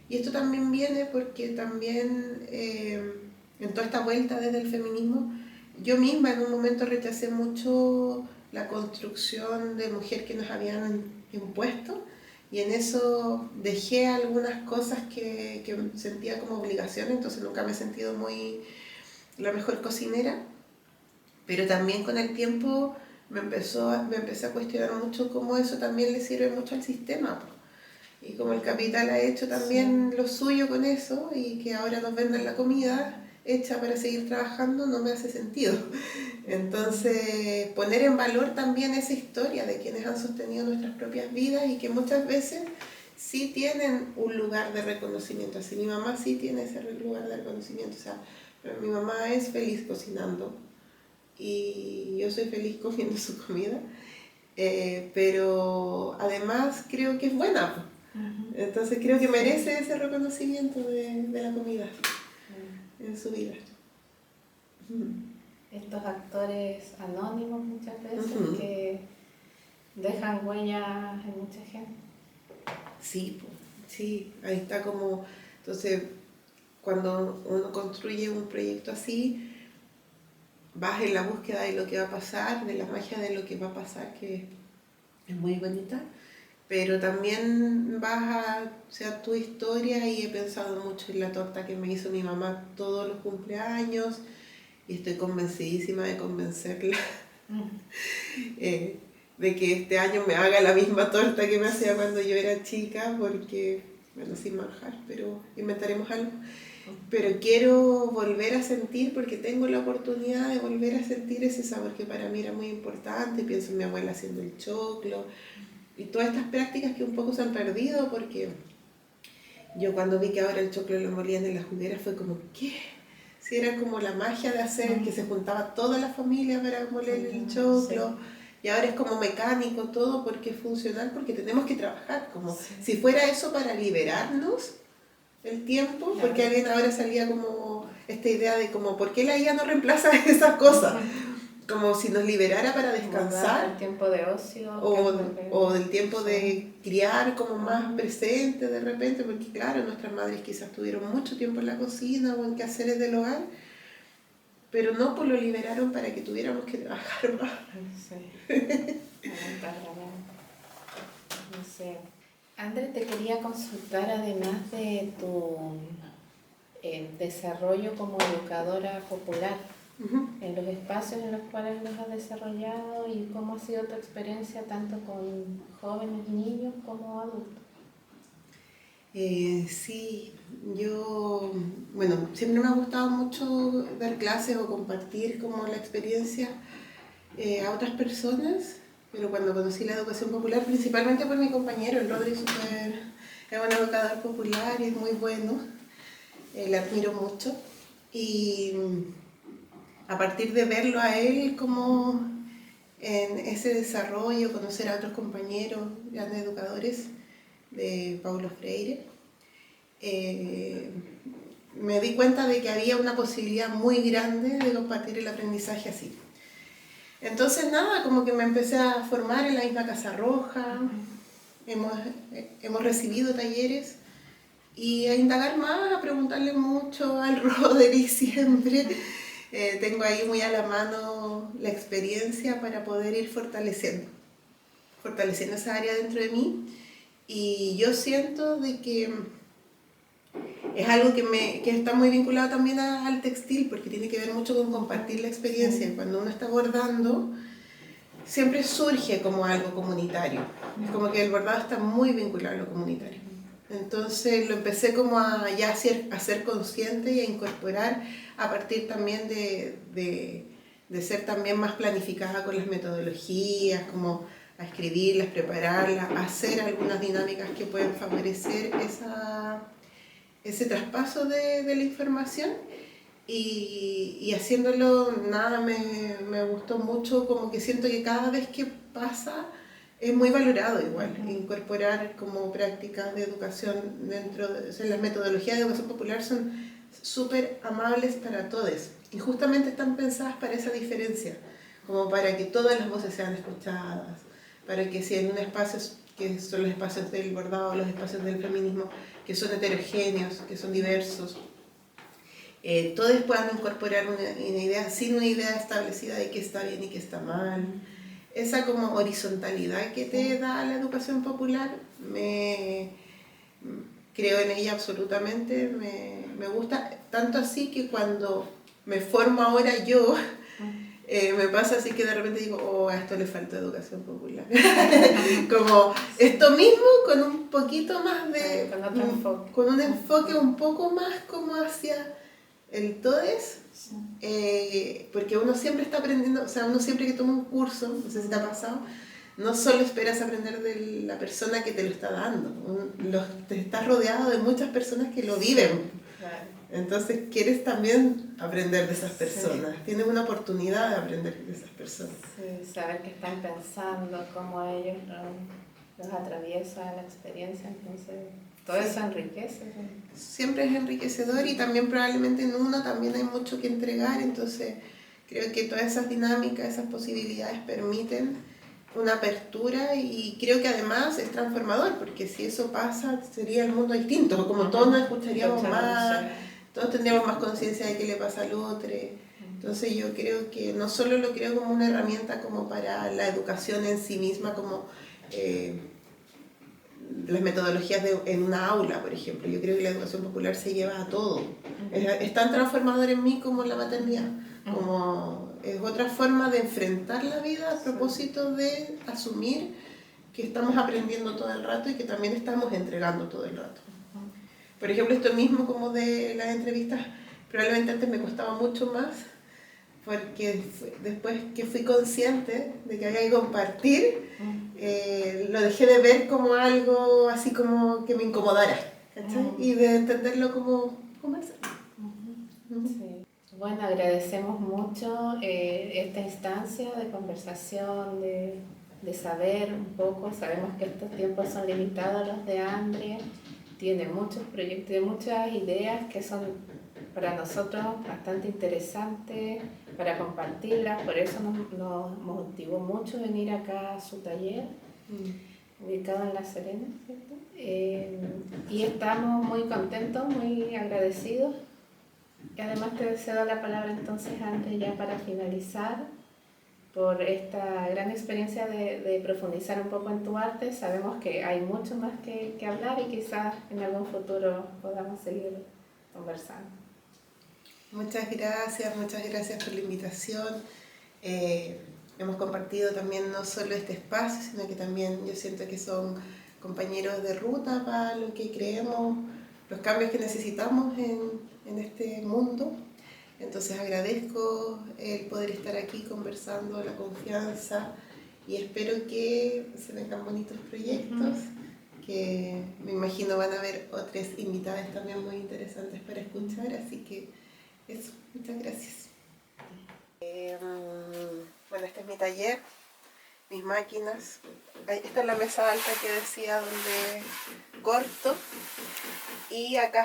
Y esto también viene porque también en toda esta vuelta desde el feminismo, yo misma en un momento rechacé mucho la construcción de mujer que nos habían impuesto, y en eso dejé algunas cosas que sentía como obligación. Entonces nunca me he sentido muy la mejor cocinera, pero también con el tiempo me empecé a cuestionar mucho cómo eso también le sirve mucho al sistema, y como el capital ha hecho también lo suyo con eso, y que ahora nos vendan la comida hecha para seguir trabajando, no me hace sentido. Entonces poner en valor también esa historia de quienes han sostenido nuestras propias vidas y que muchas veces sí tienen un lugar de reconocimiento. Así mi mamá sí tiene ese lugar de reconocimiento, o sea, pero mi mamá es feliz cocinando y yo soy feliz comiendo su comida, pero además creo que es buena. Entonces creo que merece ese reconocimiento de la comida en su vida. Estos actores anónimos muchas veces que dejan huellas en mucha gente. Sí, sí, ahí está como... Entonces, cuando uno construye un proyecto así, vas en la búsqueda de lo que va a pasar, de la magia de lo que va a pasar, que es muy bonita, pero también sea tu historia, y he pensado mucho en la torta que me hizo mi mamá todos los cumpleaños, y estoy convencidísima de convencerla de que este año me haga la misma torta que me hacía cuando yo era chica, porque, bueno, sin manjar, pero inventaremos algo. Pero quiero volver a sentir, porque tengo la oportunidad de volver a sentir ese sabor que para mí era muy importante. Pienso en mi abuela haciendo el choclo y todas estas prácticas que un poco se han perdido, porque yo cuando vi que ahora el choclo lo molían en las jugueras fue como, ¿qué? Si era como la magia de hacer, que se juntaba toda la familia para moler el choclo, y ahora es como mecánico todo porque es funcional, porque tenemos que trabajar, como si fuera eso para liberarnos el tiempo, porque alguien ahora salía como esta idea de como, ¿por qué la IA no reemplaza esas cosas? como si nos liberara para descansar. El tiempo de ocio. O del tiempo de criar como más presente de repente, porque claro, nuestras madres quizás tuvieron mucho tiempo en la cocina o en quehaceres del hogar, pero no, pues lo liberaron para que tuviéramos que trabajar más. Sí. No sé. André, te quería consultar, además de tu desarrollo como educadora popular, en los espacios en los cuales los has desarrollado, y cómo ha sido tu experiencia tanto con jóvenes, niños como adultos. Sí, bueno, siempre me ha gustado mucho dar clases o compartir como la experiencia a otras personas, pero cuando conocí la educación popular, principalmente por mi compañero, el Rodri, es un educador popular y es muy bueno, le admiro mucho, y a partir de verlo a él como en ese desarrollo, conocer a otros compañeros, grandes educadores de Paulo Freire, me di cuenta de que había una posibilidad muy grande de compartir el aprendizaje así. Entonces nada, como que me empecé a formar en la misma Casa Roja, hemos recibido talleres y a indagar más, a preguntarle mucho al Rodri siempre. Tengo ahí muy a la mano la experiencia para poder ir fortaleciendo esa área dentro de mí, y yo siento de que es algo que está muy vinculado también al textil, porque tiene que ver mucho con compartir la experiencia. Cuando uno está bordando, siempre surge como algo comunitario. Es como que el bordado está muy vinculado a lo comunitario. Entonces lo empecé como a ser consciente y a incorporar a partir también de ser también más planificada con las metodologías, como a escribirlas, prepararlas, hacer algunas dinámicas que pueden favorecer ese traspaso de la información, y haciéndolo, nada, me gustó mucho, como que siento que cada vez que pasa es muy valorado igual, incorporar como prácticas de educación dentro de, o sea, las metodologías de educación popular son súper amables para todos, y justamente están pensadas para esa diferencia, como para que todas las voces sean escuchadas, para que si en un espacio que son los espacios del bordado, los espacios del feminismo, que son heterogéneos, que son diversos, todos puedan incorporar una idea sin una idea establecida de qué está bien y qué está mal. Esa como horizontalidad que te da la educación popular, creo en ella absolutamente, me gusta, tanto así que cuando me formo ahora yo, me pasa así que de repente digo, oh, a esto le falta educación popular. Como esto mismo con un poquito más de... Con otro enfoque. Con un enfoque un poco más como hacia el todes, porque uno siempre está aprendiendo, o sea, uno siempre que toma un curso, no sé si te ha pasado, no solo esperas aprender de la persona que te lo está dando, te estás rodeado de muchas personas que lo viven. Claro. Entonces quieres también aprender de esas personas, tienes una oportunidad de aprender de esas personas. Sí, saber qué están pensando, cómo ellos los atraviesa la experiencia, entonces todo eso enriquece. Siempre es enriquecedor, y también probablemente en uno también hay mucho que entregar, entonces creo que todas esas dinámicas, esas posibilidades permiten una apertura, y creo que además es transformador, porque si eso pasa sería el mundo distinto, como todos nos escucharíamos más, todos tendríamos más conciencia de qué le pasa al otro. Entonces yo creo que no solo lo creo como una herramienta como para la educación en sí misma, como las metodologías en una aula, por ejemplo. Yo creo que la educación popular se lleva a todo. Es tan transformador en mí como la maternidad. Como es otra forma de enfrentar la vida a propósito de asumir que estamos aprendiendo todo el rato y que también estamos entregando todo el rato. Por ejemplo, esto mismo como de las entrevistas, probablemente antes me costaba mucho más, porque después que fui consciente de que había que compartir, lo dejé de ver como algo así como que me incomodara, ¿cachai? Y de entenderlo como conversar. Sí. Bueno, agradecemos mucho esta instancia de conversación, de saber un poco. Sabemos que estos tiempos son limitados, los de André. Tiene muchos proyectos, muchas ideas que son para nosotros bastante interesantes, para compartirlas, por eso nos motivó mucho venir acá a su taller, ubicado en La Serena, ¿cierto? Y estamos muy contentos, muy agradecidos. Y además te cedo la palabra entonces, André, ya para finalizar, por esta gran experiencia de profundizar un poco en tu arte. Sabemos que hay mucho más que hablar y quizás en algún futuro podamos seguir conversando. Muchas gracias por la invitación. Hemos compartido también no solo este espacio, sino que también yo siento que son compañeros de ruta para lo que creemos, los cambios que necesitamos en este mundo. Entonces agradezco el poder estar aquí conversando, la confianza, y espero que se vengan bonitos proyectos, que me imagino van a haber otras invitadas también muy interesantes para escuchar, así que eso, muchas gracias. Bueno, este es mi taller, mis máquinas. Esta es la mesa alta que decía donde corto. Y acá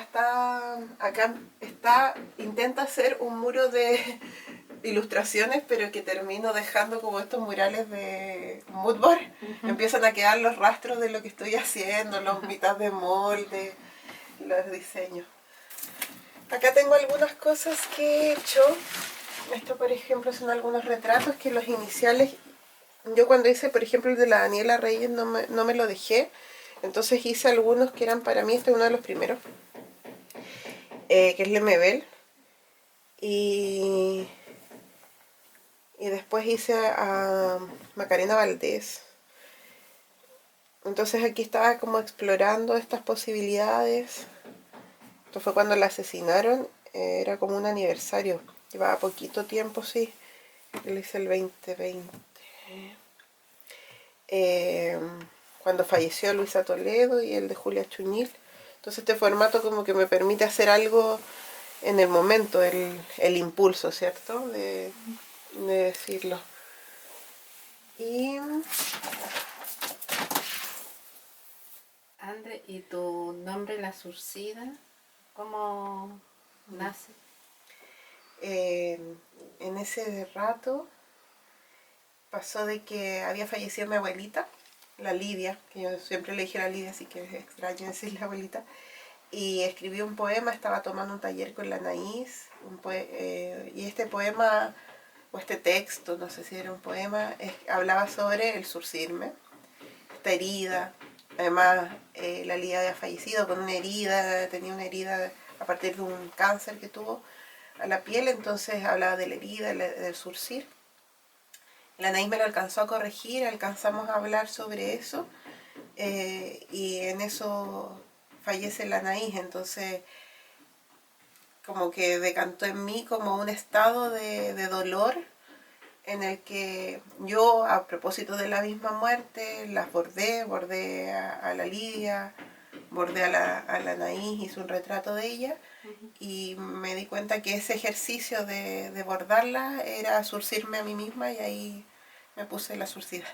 está, intenta hacer un muro de ilustraciones, pero que termino dejando como estos murales de moodboard. Empiezan a quedar los rastros de lo que estoy haciendo, los mitad de molde, los diseños. Acá tengo algunas cosas que he hecho. Esto, por ejemplo, son algunos retratos que los iniciales, yo cuando hice, por ejemplo, el de la Daniela Reyes no me lo dejé, entonces hice algunos que eran para mí, este es uno de los primeros, que es Lemebel, y después hice a Macarena Valdés. Entonces aquí estaba como explorando estas posibilidades. Esto fue cuando la asesinaron, era como un aniversario. Llevaba poquito tiempo, sí. Yo lo hice el 2020. Cuando falleció Luisa Toledo y el de Julia Chuñil. Entonces este formato como que me permite hacer algo en el momento, el impulso, ¿cierto? De decirlo. Y... André, ¿y tu nombre, La Surcida, cómo nace? En ese rato pasó de que había fallecido mi abuelita, la Lidia, que yo siempre le dije a la Lidia, así que es extraño decirle abuelita, y escribí un poema, estaba tomando un taller con la Anaís, y este poema, o este texto, no sé si era un poema, hablaba sobre el surcirme, esta herida. Además, la Lidia había fallecido con una herida, tenía una herida a partir de un cáncer que tuvo a la piel, entonces hablaba de la herida, del surcir. La Anaís me lo alcanzó a corregir, alcanzamos a hablar sobre eso, y en eso fallece la Anaís, entonces como que decantó en mí como un estado de dolor en el que yo, a propósito de la misma muerte, las bordé a la Lidia, bordé a la Anaís, hice un retrato de ella, y me di cuenta que ese ejercicio de bordarla era surcirme a mí misma, y ahí me puse la surcida.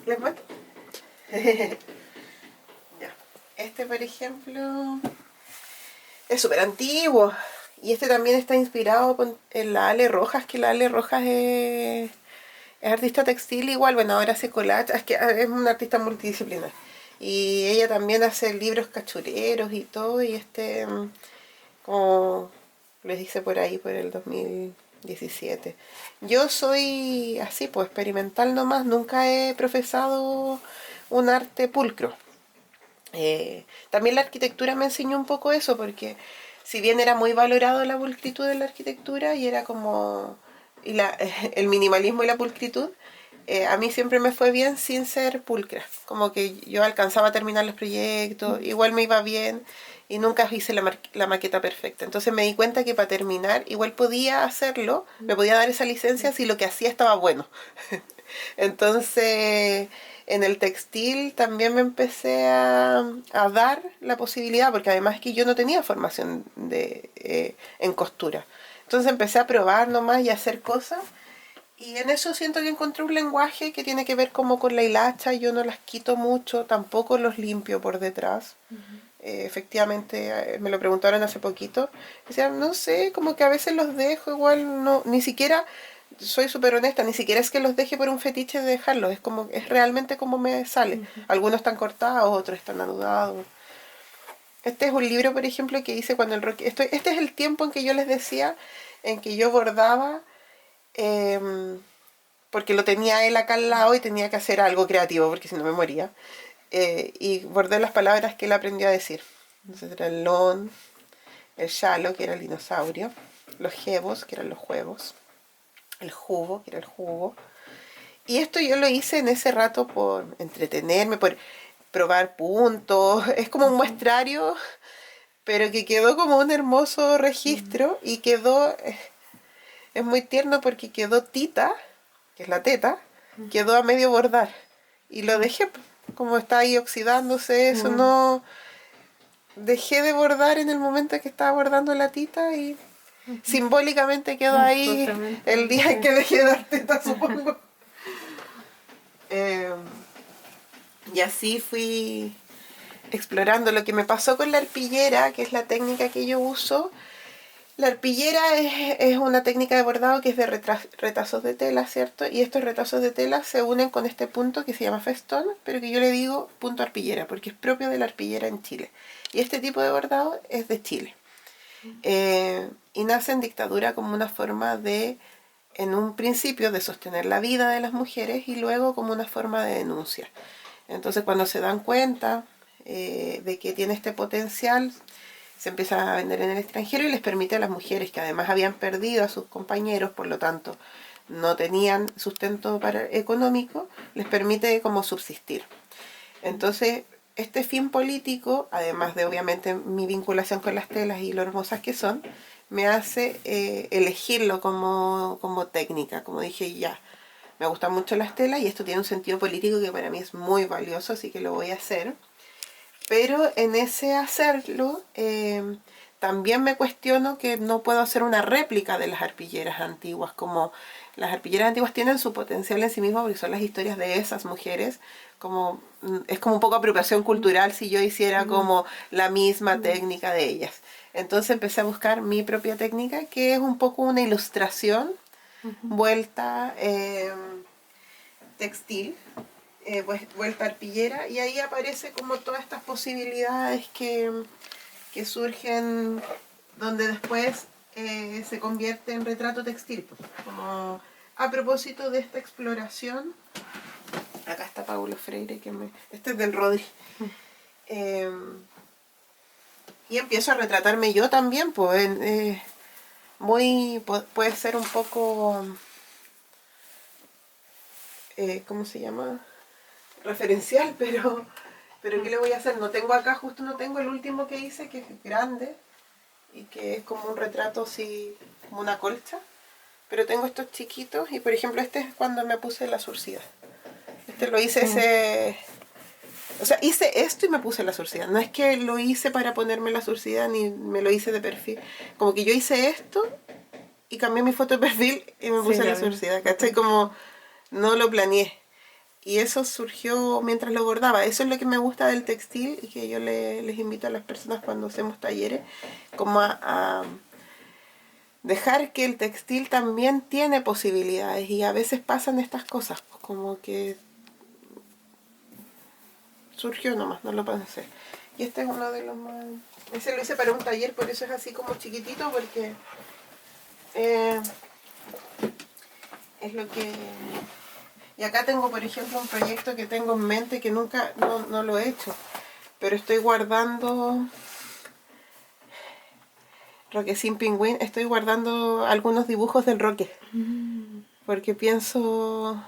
¿Les muestro? Ya. Este, por ejemplo, es súper antiguo. Y este también está inspirado en la Ale Rojas, que la Ale Rojas es artista textil igual, bueno, ahora hace collage, es una artista multidisciplinar. Y ella también hace libros cachureros y todo, y como les dice por ahí, por el 2017. Yo soy así, pues experimental nomás, nunca he profesado un arte pulcro. También la arquitectura me enseñó un poco eso, porque si bien era muy valorado la pulcritud de la arquitectura y era como el minimalismo y la pulcritud, a mí siempre me fue bien sin ser pulcra, como que yo alcanzaba a terminar los proyectos, igual me iba bien y nunca hice la maqueta perfecta. Entonces me di cuenta que para terminar igual podía hacerlo, me podía dar esa licencia si lo que hacía estaba bueno. Entonces en el textil también me empecé a dar la posibilidad, porque además que yo no tenía formación en costura. Entonces empecé a probar nomás y a hacer cosas. Y en eso siento que encontré un lenguaje que tiene que ver como con la hilacha. Yo no las quito mucho, tampoco los limpio por detrás. efectivamente me lo preguntaron hace poquito. Decían, no sé, como que a veces los dejo, igual no, ni siquiera, soy súper honesta, ni siquiera es que los deje por un fetiche de dejarlos, es como, es realmente como me sale. Algunos están cortados, otros están anudados. Este es un libro, por ejemplo, que hice cuando el rock... este es el tiempo en que yo les decía, en que yo bordaba, porque lo tenía él acá al lado y tenía que hacer algo creativo, porque si no me moría. Y bordé las palabras que él aprendió a decir. Entonces era el lon, el shalo, que era el dinosaurio, los jebos, que eran los juegos, el jugo, que era el jugo. Y esto yo lo hice en ese rato por entretenerme, por probar puntos. Es como un muestrario, pero que quedó como un hermoso registro y quedó, es muy tierno porque quedó Tita, que es la teta, quedó a medio bordar. Y lo dejé, como está ahí oxidándose, eso no... Dejé de bordar en el momento que estaba bordando la tita y simbólicamente quedó ahí el día en que dejé de dar teta, supongo. Y así fui explorando. Lo que me pasó con la arpillera, que es la técnica que yo uso. La arpillera es una técnica de bordado que es de retazos de tela, ¿cierto? Y estos retazos de tela se unen con este punto que se llama festón, pero que yo le digo punto arpillera, porque es propio de la arpillera en Chile. Y este tipo de bordado es de Chile. Y nace en dictadura como una forma de, en un principio, de sostener la vida de las mujeres y luego como una forma de denuncia. Entonces cuando se dan cuenta de que tiene este potencial, se empieza a vender en el extranjero y les permite a las mujeres que además habían perdido a sus compañeros, por lo tanto no tenían sustento económico, les permite como subsistir. Entonces, este fin político, además de obviamente mi vinculación con las telas y lo hermosas que son, me hace elegirlo como técnica. Como dije, ya, me gustan mucho las telas y esto tiene un sentido político que para mí es muy valioso, así que lo voy a hacer. Pero en ese hacerlo, también me cuestiono que no puedo hacer una réplica de las arpilleras antiguas, como las arpilleras antiguas tienen su potencial en sí mismas porque son las historias de esas mujeres, como es como un poco apropiación cultural si yo hiciera como la misma técnica de ellas. Entonces empecé a buscar mi propia técnica, que es un poco una ilustración vuelta textil, vuelta arpillera, y ahí aparece como todas estas posibilidades que surgen, donde después se convierte en retrato textil. Como a propósito de esta exploración, acá está Paulo Freire, este es del Rodri. Y empiezo a retratarme yo también, pues, puede ser un poco, ¿cómo se llama? Referencial, pero ¿qué le voy a hacer? No tengo acá, justo no tengo el último que hice, que es grande y que es como un retrato así, como una colcha, pero tengo estos chiquitos y por ejemplo este es cuando me puse la surcida. Este lo hice o sea, hice esto y me puse la surcida. No es que lo hice para ponerme la surcida ni me lo hice de perfil. Como que yo hice esto y cambié mi foto de perfil y me puse la surcida, ¿cachai? Como no lo planeé. Y eso surgió mientras lo bordaba. Eso es lo que me gusta del textil y que yo les invito a las personas cuando hacemos talleres, como a dejar que el textil también tiene posibilidades y a veces pasan estas cosas, como que surgió nomás, no lo pensé. Y este es uno de los más... Ese lo hice para un taller, por eso es así como chiquitito, porque es lo que... Y acá tengo, por ejemplo, un proyecto que tengo en mente que nunca, no lo he hecho. Pero estoy guardando... Roque sin pingüín, estoy guardando algunos dibujos del Roque. Porque pienso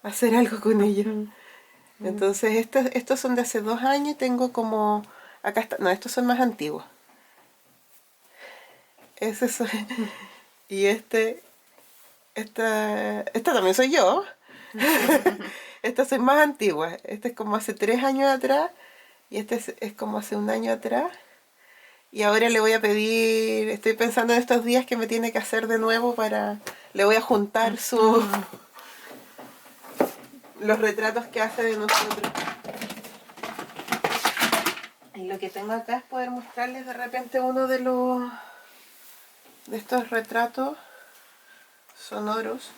hacer algo con ellos. Entonces, estos son de hace 2 años y tengo como... Acá está, no, estos son más antiguos. Ese soy... Y esta también soy yo. Esta soy más antigua. Este es como hace 3 años atrás. Y este es como hace 1 año atrás. Y ahora le voy a pedir... Estoy pensando en estos días que me tiene que hacer de nuevo para... Le voy a juntar los retratos que hace de nosotros. Y lo que tengo acá es poder mostrarles de repente uno de estos retratos sonoros.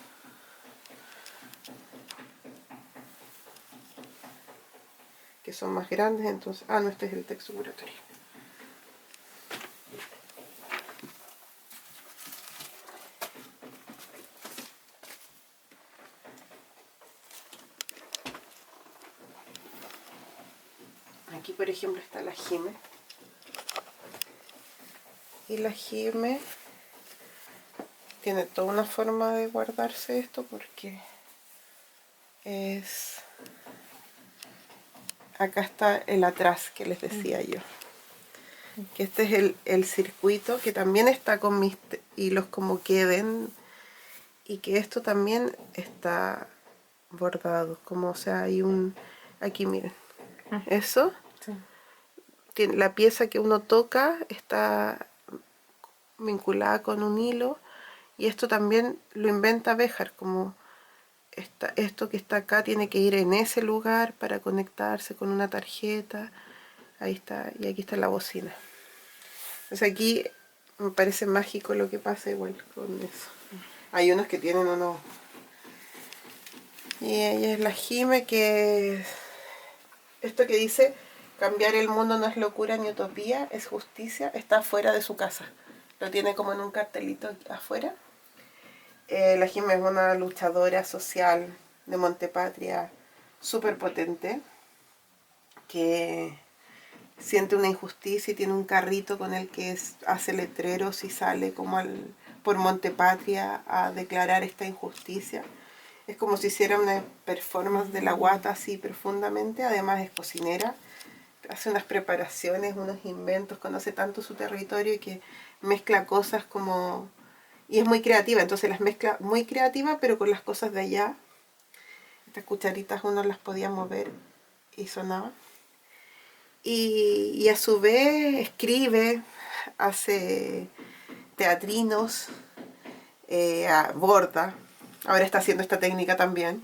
Que son más grandes, entonces... Ah, no, este es el texto curatorio. Aquí, por ejemplo, está la Jime. Y la Jime tiene toda una forma de guardarse esto porque es... Acá está el atrás que les decía yo. Que este es el circuito que también está con mis hilos como que ven. Y que esto también está bordado. Como, o sea, hay un... Aquí miren. Eso. Sí. Tiene, la pieza que uno toca está vinculada con un hilo. Y esto también lo inventa Béjar, como esto que está acá tiene que ir en ese lugar para conectarse con una tarjeta. Ahí está, y aquí está la bocina. Entonces aquí me parece mágico lo que pasa igual con eso. Hay unos que tienen unos... Y ella es la Jime, que... Esto que dice, cambiar el mundo no es locura ni utopía, es justicia, está fuera de su casa. Lo tiene como en un cartelito afuera. La Jime es una luchadora social de Montepatria súper potente, que siente una injusticia y tiene un carrito con el que hace letreros y sale como por Montepatria a declarar esta injusticia. Es como si hiciera una performance de la guata así profundamente. Además es cocinera, hace unas preparaciones, unos inventos, conoce tanto su territorio y que mezcla cosas como... Y es muy creativa, entonces las mezcla muy creativa, pero con las cosas de allá. Estas cucharitas uno las podía mover y sonaba. Y a su vez escribe, hace teatrinos, borda. Ahora está haciendo esta técnica también,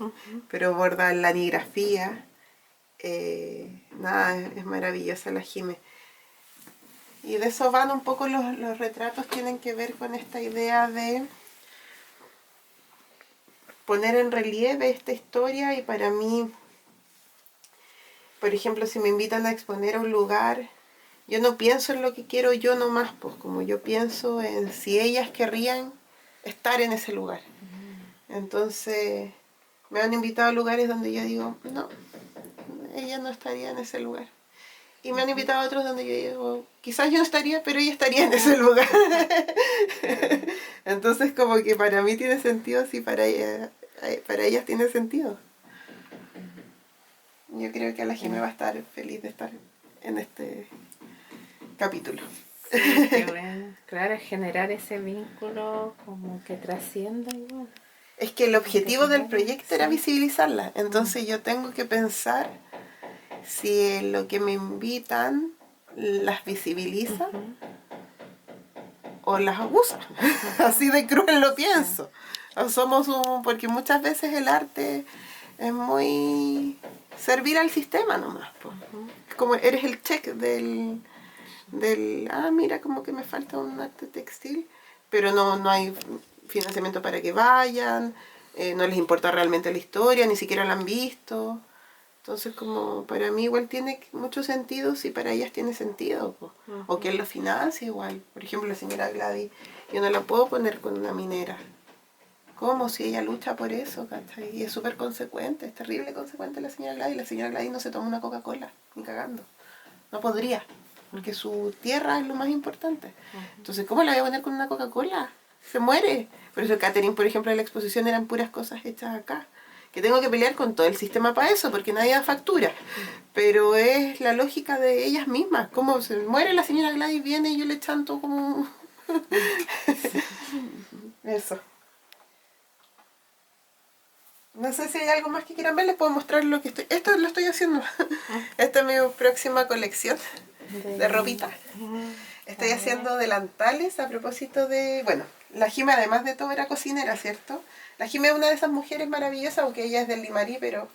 pero borda en la anigrafía. Nada, es maravillosa la Jime. Y de eso van un poco los retratos, tienen que ver con esta idea de poner en relieve esta historia. Y para mí, por ejemplo, si me invitan a exponer a un lugar, yo no pienso en lo que quiero yo nomás, pues como yo pienso en si ellas querrían estar en ese lugar. Entonces me han invitado a lugares donde yo digo, no, ella no estaría en ese lugar. Y me han invitado a otros donde yo digo, quizás yo no estaría, pero ella estaría en ese lugar. Entonces como que para mí tiene sentido, si para ellas tiene sentido. Yo creo que la Jime va a estar feliz de estar en este capítulo. Sí, qué bueno. Claro, generar ese vínculo como que trascienda igual. Es que el objetivo del proyecto era visibilizarla. Entonces yo tengo que pensar si lo que me invitan las visibiliza o las abusa. Así de cruel lo pienso. Porque muchas veces el arte es muy servir al sistema nomás. Como eres el check del mira, como que me falta un arte textil, pero no hay financiamiento para que vayan, no les importa realmente la historia, ni siquiera la han visto. Entonces, como para mí igual tiene mucho sentido si para ellas tiene sentido, o que él lo financia igual. Por ejemplo, la señora Gladys, yo no la puedo poner con una minera. ¿Cómo? Si ella lucha por eso, ¿cachai? Y es súper consecuente, es terrible consecuente la señora Gladys. La señora Gladys no se toma una Coca-Cola, ni cagando. No podría, porque su tierra es lo más importante. Entonces, ¿cómo la voy a poner con una Coca-Cola? Se muere. Por eso el catering, por ejemplo, de la exposición eran puras cosas hechas acá. Que tengo que pelear con todo el sistema para eso, porque nadie da factura. Pero es la lógica de ellas mismas. Como se muere la señora Gladys, viene y yo le chanto como... Eso. No sé si hay algo más que quieran ver, les puedo mostrar lo que estoy... Esto lo estoy haciendo. Esta es mi próxima colección de ropita. Estoy haciendo delantales a propósito de... Bueno, la Jime además de todo era cocinera, ¿cierto? La Jime es una de esas mujeres maravillosas, aunque ella es del Limarí, pero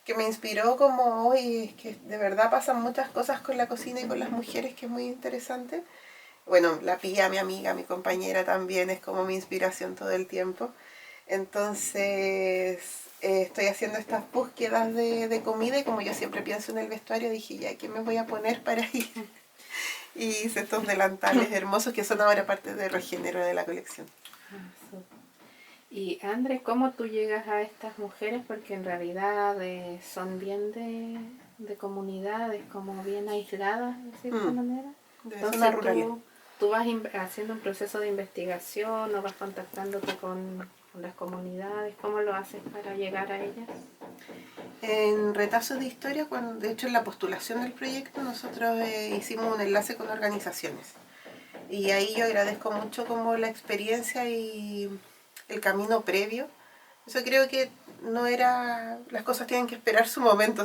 que me inspiró como hoy, es que de verdad pasan muchas cosas con la cocina y con las mujeres que es muy interesante. Bueno, la Pía, mi amiga, mi compañera también es como mi inspiración todo el tiempo. Entonces estoy haciendo estas búsquedas de comida y como yo siempre pienso en el vestuario, dije, ya, ¿qué me voy a poner para ir? Y hice estos delantales hermosos que son ahora parte del regénero de la colección. Y André, ¿cómo tú llegas a estas mujeres? Porque en realidad son bien de comunidades, como bien aisladas, de cierta manera. De Entonces zona rural. tú vas haciendo un proceso de investigación o vas contactándote con las comunidades. ¿Cómo lo haces para llegar a ellas? En Retazos de Historia, cuando, de hecho en la postulación del proyecto, nosotros hicimos un enlace con organizaciones. Y ahí yo agradezco mucho como la experiencia y el camino previo. Eso creo que no era... Las cosas tienen que esperar su momento.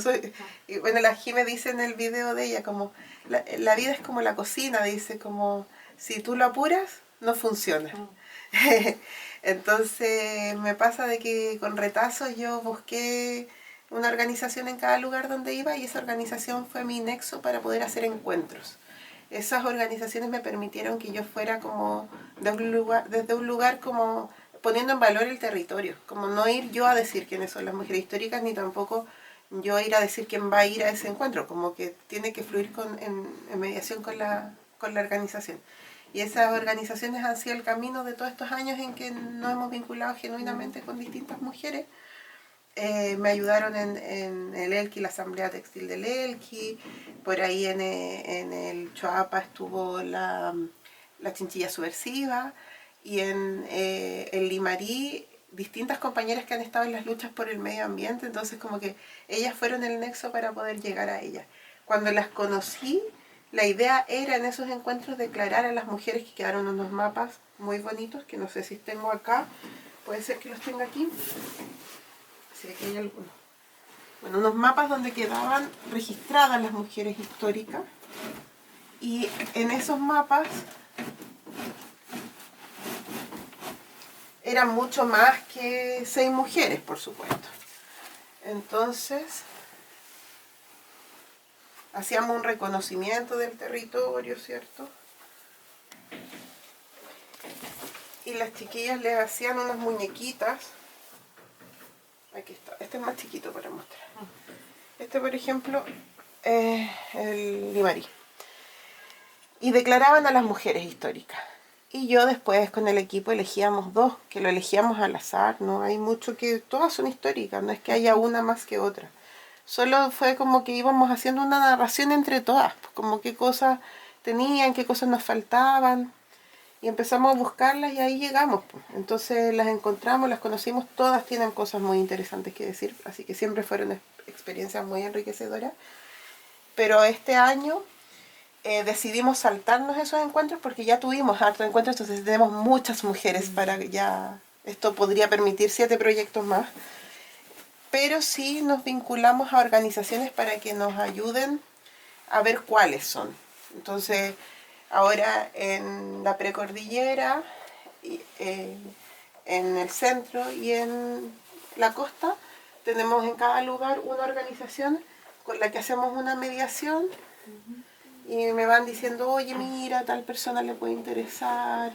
Y bueno, la Jime dice en el video de ella, como la vida es como la cocina, dice, como si tú lo apuras, no funciona. Entonces me pasa de que con Retazos yo busqué una organización en cada lugar donde iba y esa organización fue mi nexo para poder hacer encuentros. Esas organizaciones me permitieron que yo fuera como desde un lugar como poniendo en valor el territorio, como no ir yo a decir quiénes son las mujeres históricas, ni tampoco yo ir a decir quién va a ir a ese encuentro, como que tiene que fluir en mediación con la organización. Y esas organizaciones han sido el camino de todos estos años en que nos hemos vinculado genuinamente con distintas mujeres. Me ayudaron en el Elqui, la Asamblea Textil del Elqui, por ahí en el Choapa estuvo la Chinchilla Subversiva, y en el Limarí distintas compañeras que han estado en las luchas por el medio ambiente, entonces como que ellas fueron el nexo para poder llegar a ellas. Cuando las conocí, la idea era en esos encuentros declarar a las mujeres, que quedaron unos mapas muy bonitos, que no sé si tengo acá, puede ser que los tenga aquí. Sí, aquí hay algunos. Bueno, unos mapas donde quedaban registradas las mujeres históricas, y en esos mapas eran mucho más que 6 mujeres, por supuesto. Entonces, hacíamos un reconocimiento del territorio, ¿cierto? Y las chiquillas les hacían unas muñequitas. Aquí está, este es más chiquito para mostrar. Este, por ejemplo, es el Limarí. Y declaraban a las mujeres históricas. Y yo después con el equipo elegíamos 2, que lo elegíamos al azar, no hay mucho que... Todas son históricas, no es que haya una más que otra. Solo fue como que íbamos haciendo una narración entre todas, como qué cosas tenían, qué cosas nos faltaban. Y empezamos a buscarlas y ahí llegamos. Entonces las encontramos, las conocimos, todas tienen cosas muy interesantes que decir, así que siempre fueron experiencias muy enriquecedoras. Pero este año decidimos saltarnos esos encuentros porque ya tuvimos hartos encuentros, entonces tenemos muchas mujeres para ya... Esto podría permitir 7 proyectos más. Pero sí nos vinculamos a organizaciones para que nos ayuden a ver cuáles son. Entonces, ahora en la precordillera, en el centro y en la costa, tenemos en cada lugar una organización con la que hacemos una mediación y me van diciendo, oye, mira, tal persona le puede interesar,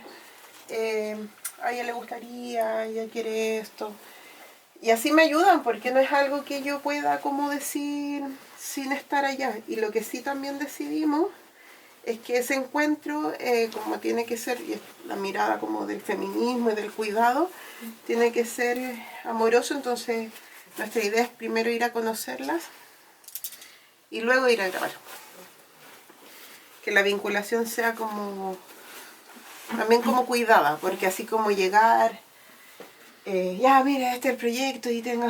a ella le gustaría, ella quiere esto. Y así me ayudan, porque no es algo que yo pueda como decir sin estar allá. Y lo que sí también decidimos es que ese encuentro, como tiene que ser, y la mirada como del feminismo y del cuidado, tiene que ser amoroso. Entonces nuestra idea es primero ir a conocerlas y luego ir a grabar. Que la vinculación sea como, también como cuidada, porque así como llegar... ya, mira, este es el proyecto y tengo...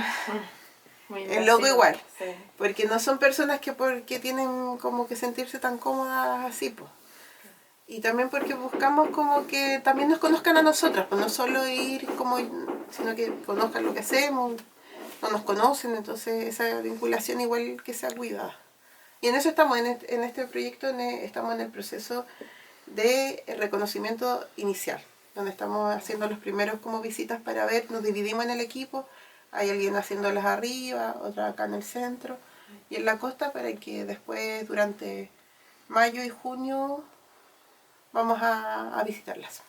El logo igual, sí. Porque no son personas que porque tienen como que sentirse tan cómodas así, pues. Y también porque buscamos como que también nos conozcan a nosotras, pues no solo ir como, sino que conozcan lo que hacemos, no nos conocen, entonces esa vinculación igual que sea cuidada. Y en eso estamos, en este proyecto estamos en el proceso de reconocimiento inicial, donde estamos haciendo los primeros como visitas para ver, nos dividimos en el equipo hay alguien haciéndolas arriba, otra acá en el centro y en la costa, para que después durante mayo y junio vamos a visitarlas.